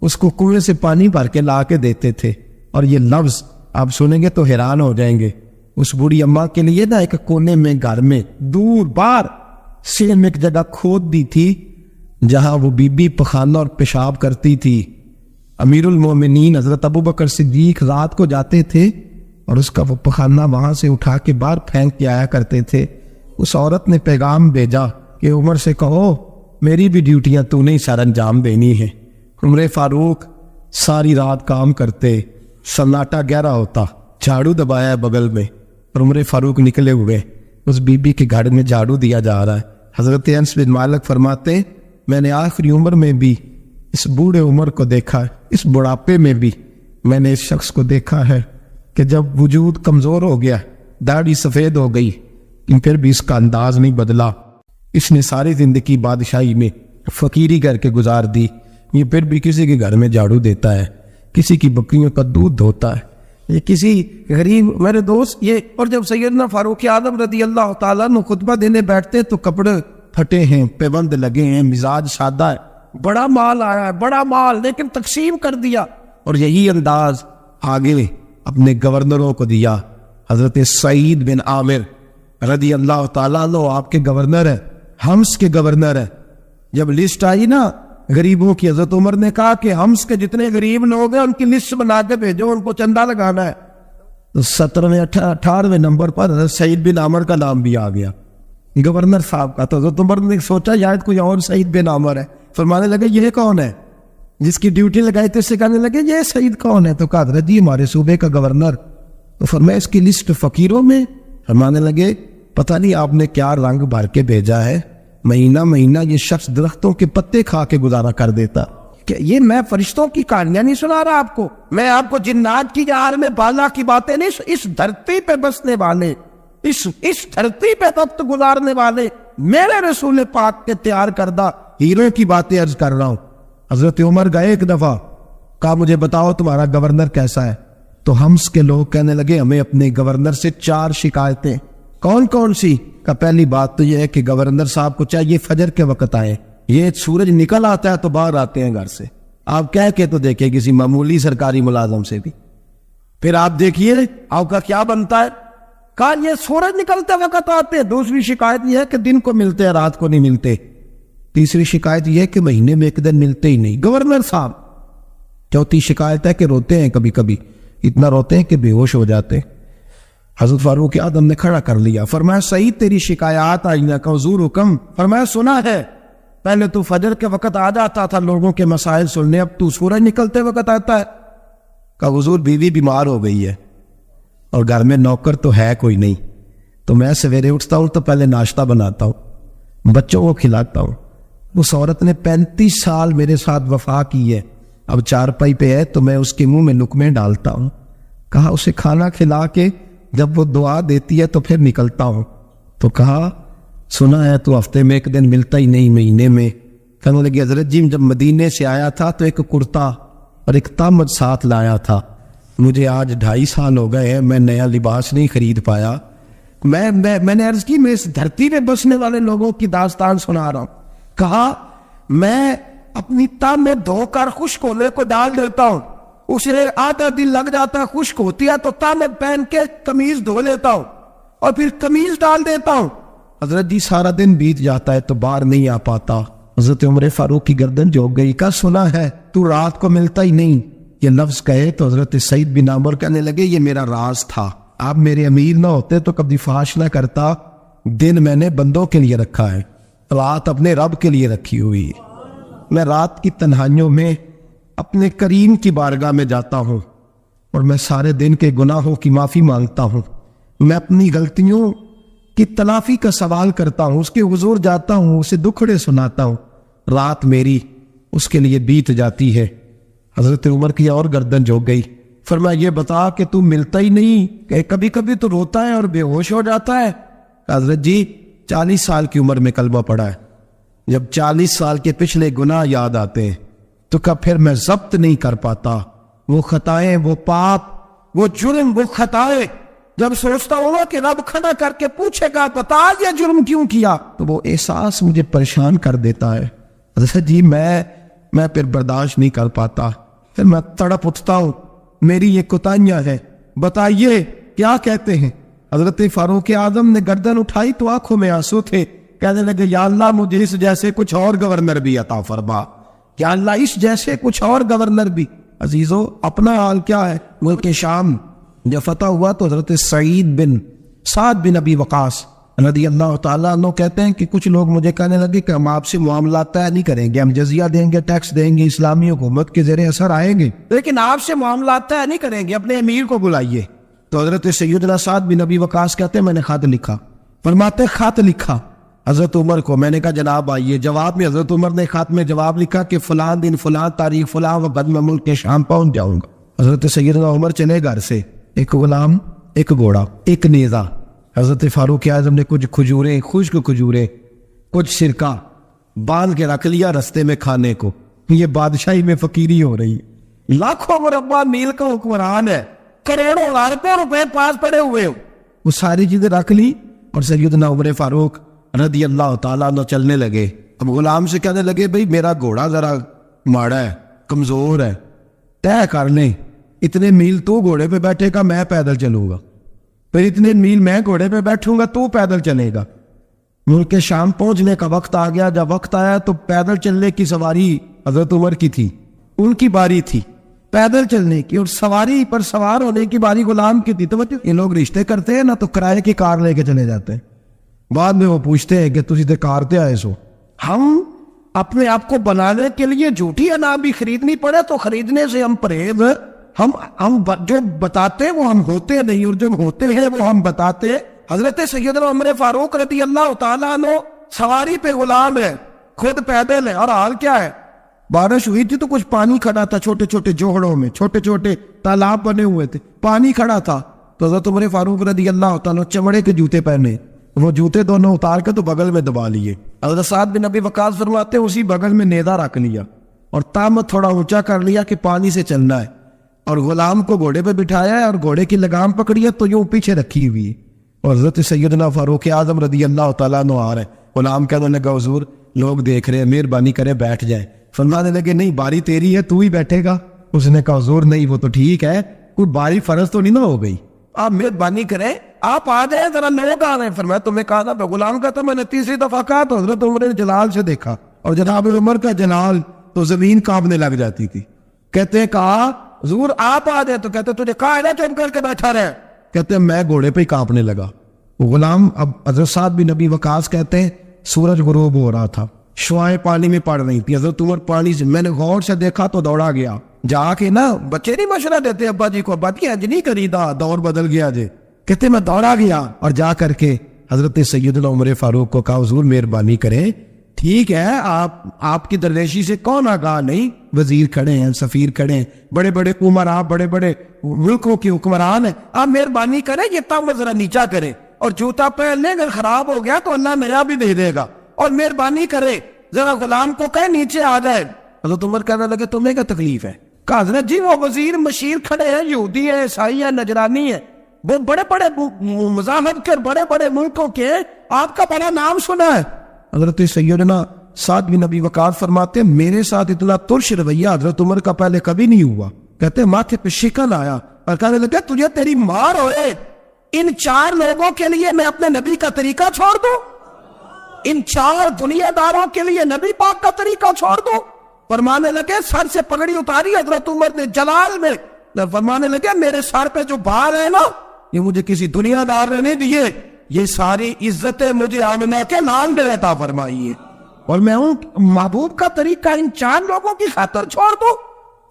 Speaker 2: اس کو کنویں سے پانی بھر کے لا کے دیتے تھے، اور یہ لفظ آپ سنیں گے تو حیران ہو جائیں گے۔ اس بوڑھی اماں کے لیے نا ایک کونے میں گھر میں دور بار سیل میں ایک جگہ کھود دی تھی جہاں وہ بی بی پخانہ اور پیشاب کرتی تھی۔ امیر المومنین حضرت ابو بکر صدیق رات کو جاتے تھے اور اس کا وہ پخانہ وہاں سے اٹھا کے باہر پھینک کے آیا کرتے تھے۔ اس عورت نے پیغام بھیجا کہ عمر سے کہو میری بھی ڈیوٹیاں تو نہیں سر انجام دینی ہے۔ عمر فاروق ساری رات کام کرتے، سناٹا گہرا ہوتا، جھاڑو دبایا ہے بغل میں، اور عمر فاروق نکلے ہوئے اس بی بی کے گھر میں جھاڑو دیا جا رہا ہے۔ حضرت انس بن مالک فرماتے میں نے آخری عمر میں بھی اس بوڑھے عمر کو دیکھا ہے، اس بڑھاپے میں بھی میں نے اس شخص کو دیکھا ہے کہ جب وجود کمزور ہو گیا، داڑھی سفید ہو گئی، لیکن پھر بھی اس کا انداز نہیں بدلا۔ اس نے ساری زندگی بادشاہی میں فقیری کر کے گزار دی، یہ پھر بھی کسی کے گھر میں جھاڑو دیتا ہے، کسی کی بکریوں کا دودھ دھوتا ہے، یہ کسی غریب میرے دوست یہ۔ اور جب سیدنا فاروق اعظم رضی اللہ تعالیٰ عنہ خطبہ دینے بیٹھتے تو کپڑے پھٹے ہیں، پیبند لگے ہیں، مزاج سادہ ہے، بڑا مال آیا ہے، بڑا مال، لیکن تقسیم کر دیا۔ اور یہی انداز آگے اپنے گورنروں کو دیا۔ حضرت سعید بن عامر رضی اللہ تعالیٰ عنہ آپ کے گورنر ہیں، حمص کے گورنر ہیں۔ جب لسٹ آئی نا غریبوں کی، حضرت عمر نے کہا کہ حمص کے جتنے غریب لوگ ہیں ان کی لسٹ بنا کے بھیجو، ان کو چندہ لگانا ہے۔ تو 17ویں 18ویں نمبر پر حضرت سعید بن عامر کا نام بھی آ گیا، گورنر صاحب کا۔ تو حضرت عمر نے سوچا شاید کوئی اور سعید بن عامر ہے، فرمانے لگے یہ کون ہے؟ جس کی ڈیوٹی لگائی تھی اس سے کہنے لگے یہ سعید کون ہے؟ تو کہا حضرت جی ہمارے صوبے کا گورنر۔ تو فرمایا اس کی لسٹ فقیروں میں؟ فرمانے لگے پتہ نہیں آپ نے کیا رنگ بھر کے بھیجا ہے، مہینہ مہینہ یہ شخص درختوں کے پتے کھا کے گزارا کر دیتا۔ کہ یہ میں فرشتوں کی کہانیاں نہیں سنا رہا آپ کو، میں آپ کو جنات کی جہار میں بالا کی باتیں نہیں، اس دھرتی پہ بسنے والے، اس دھرتی پہ وقت گزارنے والے میرے رسول پاک کے تیار کردہ ہیروں کی باتیں عرض کر رہا ہوں۔ حضرت عمر گئے ایک دفعہ، کہا مجھے بتاؤ تمہارا گورنر کیسا ہے؟ تو حمص کے لوگ کہنے لگے ہمیں اپنے گورنر سے 4 شکایتیں۔ کون کون سی؟ کا پہلی بات تو یہ ہے کہ گورنر صاحب کو چاہیے فجر کے وقت آئے، یہ سورج نکل آتا ہے تو باہر آتے ہیں گھر سے، آپ کہہ کے تو دیکھیں کسی معمولی سرکاری ملازم سے بھی، پھر آپ دیکھیے آپ کا کیا بنتا ہے۔ کہا یہ سورج نکلتے وقت آتے ہیں۔ دوسری شکایت یہ ہے کہ دن کو ملتے ہیں رات کو نہیں ملتے۔ تیسری شکایت یہ ہے کہ مہینے میں ایک دن ملتے ہی نہیں گورنر صاحب۔ چوتھی شکایت ہے کہ روتے ہیں، کبھی کبھی اتنا روتے ہیں کہ بے ہوش ہو جاتے ہیں۔ حضرت فاروق اعظم نے کھڑا کر لیا، فرمایا سعید تیری شکایات آئینہ کا حضور حکم۔ فرمایا سنا ہے، پہلے تو فجر کے وقت آ جاتا تھا لوگوں کے مسائل سننے، اب تو سورج نکلتے وقت آتا ہے۔ کہا حضور بیوی بیمار ہو گئی ہے اور گھر میں نوکر تو ہے کوئی نہیں، تو میں سویرے اٹھتا ہوں تو پہلے ناشتہ بناتا ہوں، بچوں کو کھلاتا ہوں۔ اس عورت نے 35 سال میرے ساتھ وفا کی ہے، اب چارپائی پہ ہے تو میں اس کے منہ میں لقمے ڈالتا ہوں۔ کہا اسے کھانا کھلا کے جب وہ دعا دیتی ہے تو پھر نکلتا ہوں۔ تو کہا سنا ہے تو ہفتے میں ایک دن ملتا ہی نہیں، مہینے میں۔ کہنے لگی حضرت جی جب مدینے سے آیا تھا تو ایک کرتا اور ایک تامت ساتھ لایا تھا، مجھے آج 2.5 سال ہو گئے ہیں، میں نیا لباس نہیں خرید پایا۔ میں نے عرض کی میں اس دھرتی میں بسنے والے لوگوں کی داستان سنا رہا ہوں۔ کہا میں اپنی تاب میں دھو کر خشک ہونے کو ڈال دیتا ہوں، اسے آدھا دن لگ جاتا ہے، خشک ہوتی ہے تو تاب میں پہن کے قمیض دھو لیتا ہوں اور پھر قمیض ڈال دیتا ہوں۔ حضرت جی سارا دن بیت جاتا ہے تو باہر نہیں آ پاتا۔ حضرت عمر فاروق کی گردن جھک گئی، کہا سنا ہے تو رات کو ملتا ہی نہیں، یہ لفظ کہے تو حضرت سعید بن عامر کہنے لگے یہ میرا راز تھا، آپ میرے امیر نہ ہوتے تو کبھی فحش نہ کرتا، دن میں نے بندوں کے لیے رکھا ہے، رات اپنے رب کے لیے رکھی ہوئی ہے۔ میں رات کی تنہائیوں میں اپنے کریم کی بارگاہ میں جاتا ہوں اور میں سارے دن کے گناہوں کی معافی مانگتا ہوں، میں اپنی غلطیوں کی تلافی کا سوال کرتا ہوں، اس کے حضور جاتا ہوں، اسے دکھڑے سناتا ہوں، رات میری اس کے لیے بیت جاتی ہے۔ حضرت عمر کی اور گردن جھک گئی، فرمایا یہ بتا کہ تو ملتا ہی نہیں، کہ کبھی کبھی تو روتا ہے اور بے ہوش ہو جاتا ہے۔ حضرت جی 40 سال کی عمر میں کلمہ پڑھا ہے، جب 40 سال کے پچھلے گناہ یاد آتے ہیں تو کب پھر میں ضبط نہیں کر پاتا، وہ خطائیں، وہ پاپ، وہ جرم، وہ خطائیں جب سوچتا ہوں کہ رب کھڑا کر کے پوچھے گا بتا یہ جرم کیوں کیا، تو وہ احساس مجھے پریشان کر دیتا ہے۔ حضرت جی میں پھر برداشت نہیں کر پاتا، پھر میں تڑپ اٹھتا ہوں، میری یہ کوتاہیاں ہیں، بتائیے کیا کہتے ہیں۔ حضرت فاروق اعظم نے گردن اٹھائی تو آنکھوں میں آنسو تھے، کہنے لگے یا اللہ مجھے اس جیسے کچھ اور گورنر بھی عطا فرما، یا اللہ اس جیسے کچھ اور گورنر بھی۔ عزیزو اپنا حال کیا ہے؟ ملک شام جب فتح ہوا تو حضرت سعد بن ابی وقاص رضی اللہ تعالیٰ عنہ کہتے ہیں کہ کچھ لوگ مجھے کہنے لگے کہ ہم آپ سے معاملات طے نہیں کریں گے، ہم جزیہ دیں گے، ٹیکس دیں گے، اسلامی حکومت کے زیر اثر آئیں گے، لیکن آپ سے معاملات طے نہیں کریں گے، اپنے امیر کو بلائیے۔ تو حضرت سیدنا سعد بن ابی وقاص کہتے ہیں میں نے خط لکھا، فرماتے خط لکھا، حضرت عمر کو. میں نے کہا جناب آئیے. جواب میں حضرت عمر نے خط میں جواب لکھا کہ فلاں دن فلاں تاریخ فلاں وقت میں ملک کے شام پہنچ جاؤں گا. حضرت سیدنا عمر چلے گھر سے. ایک غلام، ایک گھوڑا، ایک نیزہ. حضرت فاروق اعظم نے کچھ کھجوریں، خشک کھجوریں، کچھ سرکہ باندھ کے رکھ لیا رستے میں کھانے کو. یہ بادشاہی میں فقیری ہو رہی ہے. لاکھوں مربع میل کا حکمران ہے، کروڑوں لاکھوں روپے پاس پڑے ہوئے ہو. وہ ساری چیزیں رکھ لی اور سیدنا عمر فاروق رضی اللہ تعالیٰ عنہ چلنے لگے. اب غلام سے کہنے لگے بھئی میرا گھوڑا ذرا ماڑا ہے، کمزور ہے، طے کر لیں. اتنے میل تو گھوڑے پہ بیٹھے گا، میں پیدل چلوں گا. پھر اتنے میل میں گھوڑے پہ بیٹھوں گا، تو پیدل چلے گا. ملک کے شام پہنچنے کا وقت آ گیا. جب وقت آیا تو پیدل چلنے کی سواری حضرت عمر کی تھی، ان کی باری تھی پیدل چلنے کی، اور سواری پر سوار ہونے کی باری غلام کی تھی. تو یہ لوگ رشتے کرتے ہیں نا تو کرائے کی کار لے کے چلے جاتے ہیں. بعد میں وہ پوچھتے ہیں کہ تجھے کار تے آئے سو. ہم اپنے آپ کو بنانے کے لیے جھوٹی انا بھی خریدنی پڑے تو خریدنے سے ہم پرہیز. ہم جو بتاتے ہیں وہ ہم ہوتے نہیں، اور جو ہوتے ہیں وہ ہم بتاتے ہیں. حضرت سیدنا عمر فاروق رضی اللہ تعالیٰ عنہ سواری پہ غلام ہے، خود پیدل ہے. اور حال کیا ہے؟ بارش ہوئی تھی تو کچھ پانی کھڑا تھا چھوٹے چھوٹے جوہڑوں میں، چھوٹے چھوٹے تالاب بنے ہوئے تھے، پانی کھڑا تھا. تو حضرت عمر فاروق رضی اللہ تعالیٰ چمڑے کے جوتے پہنے، وہ جوتے دونوں اتار کے تو بغل میں دبا لیے. حضرت سعد بن ابی وقاص فرماتے ہیں اسی بغل میں نیزہ رکھ لیا اور تامت تھوڑا اونچا کر لیا کہ پانی سے چلنا ہے. اور غلام کو گھوڑے پہ بٹھایا ہے اور گھوڑے کی لگام پکڑی ہے تو یوں پیچھے رکھی ہوئی ہے. اور حضرت سیدنا فاروق اعظم رضی اللہ تعالیٰ عنہ آ رہے ہیں. غلام کہنے لگا حضور لوگ دیکھ رہے ہیں، مہربانی کرے بیٹھ جائیں. فرمانے لگے نہیں باری تیری ہے، تو ہی بیٹھے گا. اس نے کہا حضور نہیں وہ تو ٹھیک ہے، کوئی باری فرض تو نہیں نہ ہو گئی، آپ مہربانی کریں آپ آ جائیں، ذرا لوگ آ رہے ہیں. فرمایا تمہیں کہا تھا. غلام کہتا میں نے تیسری دفعہ کہا تو حضرت عمر نے جلال سے دیکھا، اور جناب عمر کا جلال تو زمین کانپنے لگ جاتی تھی. کہتے ہیں کہا حضور آپ آ جائیں، تو کہتے تجھے کہا ہے نا چپ کر کے بیٹھا رہے. کہتے ہیں میں گھوڑے پہ ہی کانپنے لگا. غلام اب حضرت سعد بن ابی وقاص کہتے ہیں سورج غروب ہو رہا تھا، شعائیں پانی میں پڑ رہی تھی. حضرت عمر پانی سے میں نے غور سے دیکھا تو دوڑا گیا. جا کے نا بچے نہیں مشورہ دیتے ابا جی کو، ابا جی آج نہیں کریدا، دور بدل گیا جی. کہتے میں دوڑا گیا اور جا کر کے حضرت سیدنا عمر فاروق کو کہا حضور مہربانی کریں، ٹھیک ہے آپ کی درویشی سے کون آگاہ نہیں، وزیر کھڑے ہیں، سفیر کھڑے ہیں، بڑے بڑے عمراء، بڑے بڑے ملکوں کے حکمران ہیں، آپ مہربانی کریں یہ تم ذرا نیچا کریں، اور جوتا پہن لیں، اگر خراب ہو گیا تو اللہ نیا بھی دے دے گا، اور مہربانی کرے ذرا غلام کو کہے نیچے آ جائے. حضرت عمر کہنے لگے تمہیں کیا تکلیف ہے؟ کہا حضرت جی وہ وزیر مشیر کھڑے ہیں، یہودی ہیں، عیسائی ہیں، نجرانی ہیں، وہ بڑے بڑے مزاحمت کر بڑے بڑے ملکوں کے، آپ کا بڑا نام سنا ہے. حضرت سیدنا سعد بن ابی وقاص فرماتے ہیں میرے ساتھ اتنا ترش رویہ حضرت عمر کا پہلے کبھی نہیں ہوا. کہتے ماتھے پہ شکن آیا اور کہنے لگا تجھے تیری مار ہوئے، ان 4 لوگوں کے لیے میں اپنے نبی کا طریقہ چھوڑ دوں، ان 4 دنیا داروں کے لیے نبی پاک کا طریقہ چھوڑ دو. فرمانے لگے سر سے پگڑی اتاری حضرت عمر نے جلال میں، فرمانے لگے میرے سر پہ جو بال ہے نا یہ مجھے کسی دنیا دار نے نہیں دیے، یہ ساری عزتیں مجھے آمنہ کے نام دے عطا فرمائی ہے، اور میں ان محبوب کا طریقہ ان 4 لوگوں کی خاطر چھوڑ دوں.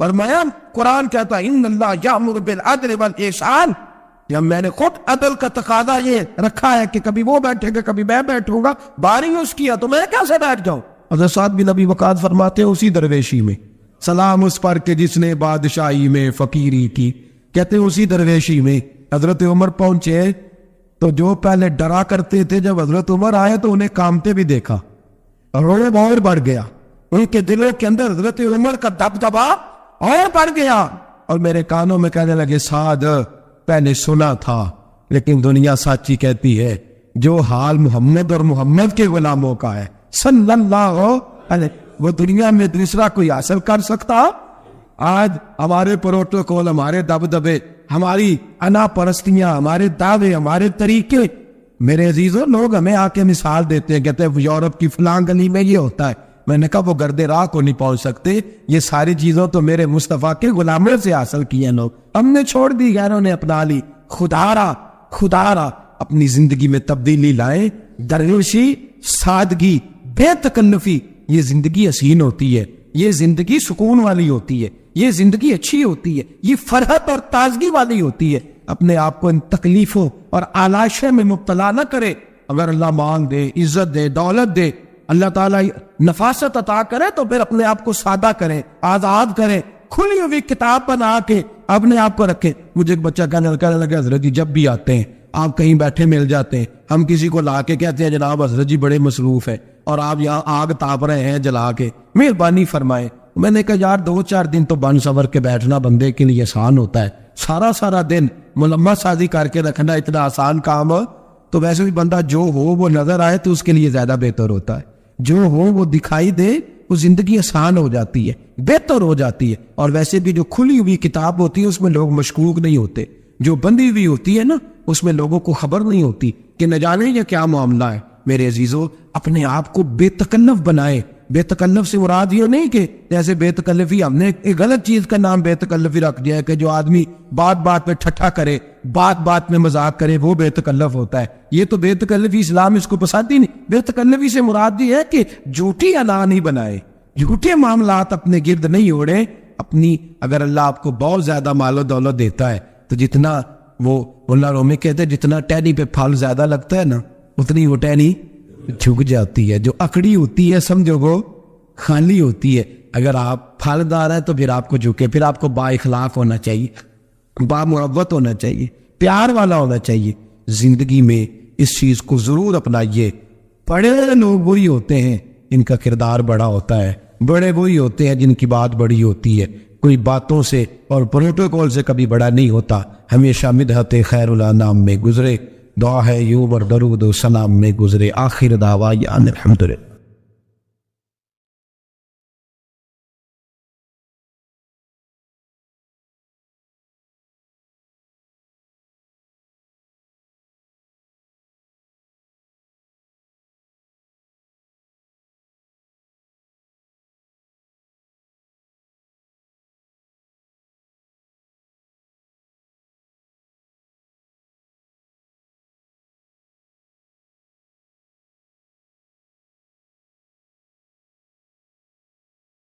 Speaker 2: فرمایا قرآن کہتا ان اللہ یامر بالعدل والاحسان، جب میں نے خود عدل کا تقاضا یہ رکھا ہے کہ کبھی وہ بیٹھے گا کبھی میں بیٹھوں گا، باری اس کیا تو میں کیسے بیٹھ جاؤں. حضرت سعد بن ابی وقاص فرماتے ہیں اسی درویشی میں سلام اس پر کہ جس نے بادشاہی میں فقیری کی. کہتے ہیں اسی درویشی میں حضرت عمر پہنچے تو جو پہلے ڈرا کرتے تھے جب حضرت عمر آئے تو انہیں کامتے بھی دیکھا اور روب اور بڑھ گیا. ان کے دلوں کے اندر حضرت عمر کا دبدبا اور بڑھ گیا، اور میرے کانوں میں کہنے لگے سعد پہلے سنا تھا لیکن دنیا سچی کہتی ہے، جو حال محمد اور محمد کے غلاموں کا ہے صلی اللہ علیہ، وہ دنیا میں دوسرا کوئی حاصل کر سکتا. آج ہمارے پروٹوکول، ہمارے دبدبے، ہماری انا پرستیاں، ہمارے دعوے، ہمارے طریقے، میرے عزیزوں لوگ ہمیں آ کے مثال دیتے ہیں، کہتے ہیں یورپ کی فلاں گلی میں یہ ہوتا ہے. میں نے کہا وہ گرد راہ کو نہیں پہنچ سکتے، یہ ساری چیزوں تو میرے مصطفیٰ کے غلاموں سے حاصل کی ہیں لوگ، ہم نے چھوڑ دی، غیروں نے اپنا لی. خدا را اپنی زندگی میں تبدیلی لائیں. درویشی، سادگی، بے تکلفی، یہ زندگی حسین ہوتی ہے، یہ زندگی سکون والی ہوتی ہے، یہ زندگی اچھی ہوتی ہے، یہ فرحت اور تازگی والی ہوتی ہے. اپنے آپ کو ان تکلیفوں اور آلائشوں میں مبتلا نہ کرے. اگر اللہ مال دے، عزت دے، دولت دے، اللہ تعالیٰ نفاست عطا کرے تو پھر اپنے آپ کو سادہ کریں، آزاد کریں، کھلی ہوئی کتاب بنا کے اپنے آپ کو رکھیں۔ مجھے ایک بچہ کہنے لگا حضرت جی جب بھی آتے ہیں آپ کہیں بیٹھے مل جاتے ہیں، ہم کسی کو لا کے کہتے ہیں جناب حضرت جی بڑے مصروف ہیں اور آپ یہاں آگ تاپ رہے ہیں جلا کے، مہربانی فرمائیں۔ میں نے کہا یار 2-4 دن تو بن سور کے بیٹھنا بندے کے لیے آسان ہوتا ہے، سارا دن ملمہ سازی کر کے رکھنا اتنا آسان کام ہو تو ویسے بھی بندہ جو ہو وہ نظر آئے تو اس کے لیے زیادہ بہتر ہوتا ہے، جو ہو وہ دکھائی دے، وہ زندگی آسان ہو جاتی ہے، بہتر ہو جاتی ہے۔ اور ویسے بھی جو کھلی ہوئی کتاب ہوتی ہے اس میں لوگ مشکوک نہیں ہوتے، جو بندی ہوئی ہوتی ہے نا اس میں لوگوں کو خبر نہیں ہوتی کہ نہ جانے یہ کیا معاملہ ہے۔ میرے عزیزو اپنے آپ کو بے تکلف بنائے۔ بے تکلف سے مراد یہ نہیں کہ جیسے بے تکلفی ہم نے ایک غلط چیز کا نام بے تکلفی رکھ دیا ہے کہ جو آدمی بات پہ ٹھٹھا کرے، بات میں مذاق کرے وہ بے تکلف ہوتا ہے۔ یہ تو بے تکلفی اسلام اس کو پسند ہی نہیں۔ بے تکلفی سے مراد یہ ہے کہ جھوٹی انا نہیں بنائے، جھوٹے معاملات اپنے گرد نہیں اوڑے۔ اپنی اگر اللہ آپ کو بہت زیادہ مال و دولت دیتا ہے تو جتنا وہ اللہ رومی کہتے ہیں جتنا ٹہنی پہ پھل زیادہ لگتا ہے نا اتنی وہ ٹہنی جھک جاتی ہے، جو اکڑی ہوتی ہے سمجھو وہ خالی ہوتی ہے۔ اگر آپ پھلدار ہیں تو پھر آپ کو جھکے، پھر آپ کو با اخلاق ہونا چاہیے، با محبت ہونا چاہیے، پیار والا ہونا چاہیے۔ زندگی میں اس چیز کو ضرور اپنائیے۔ بڑے لوگ وہی ہوتے ہیں جن کا کردار بڑا ہوتا ہے، بڑے وہی ہوتے ہیں جن کی بات بڑی ہوتی ہے۔ کوئی باتوں سے اور پروٹوکول سے کبھی بڑا نہیں ہوتا، ہمیشہ مدحت خیر الانام میں گزرے۔ دعا ہے یوں اور درود و سلام میں گزرے۔ آخر دعوا الحمدللہ۔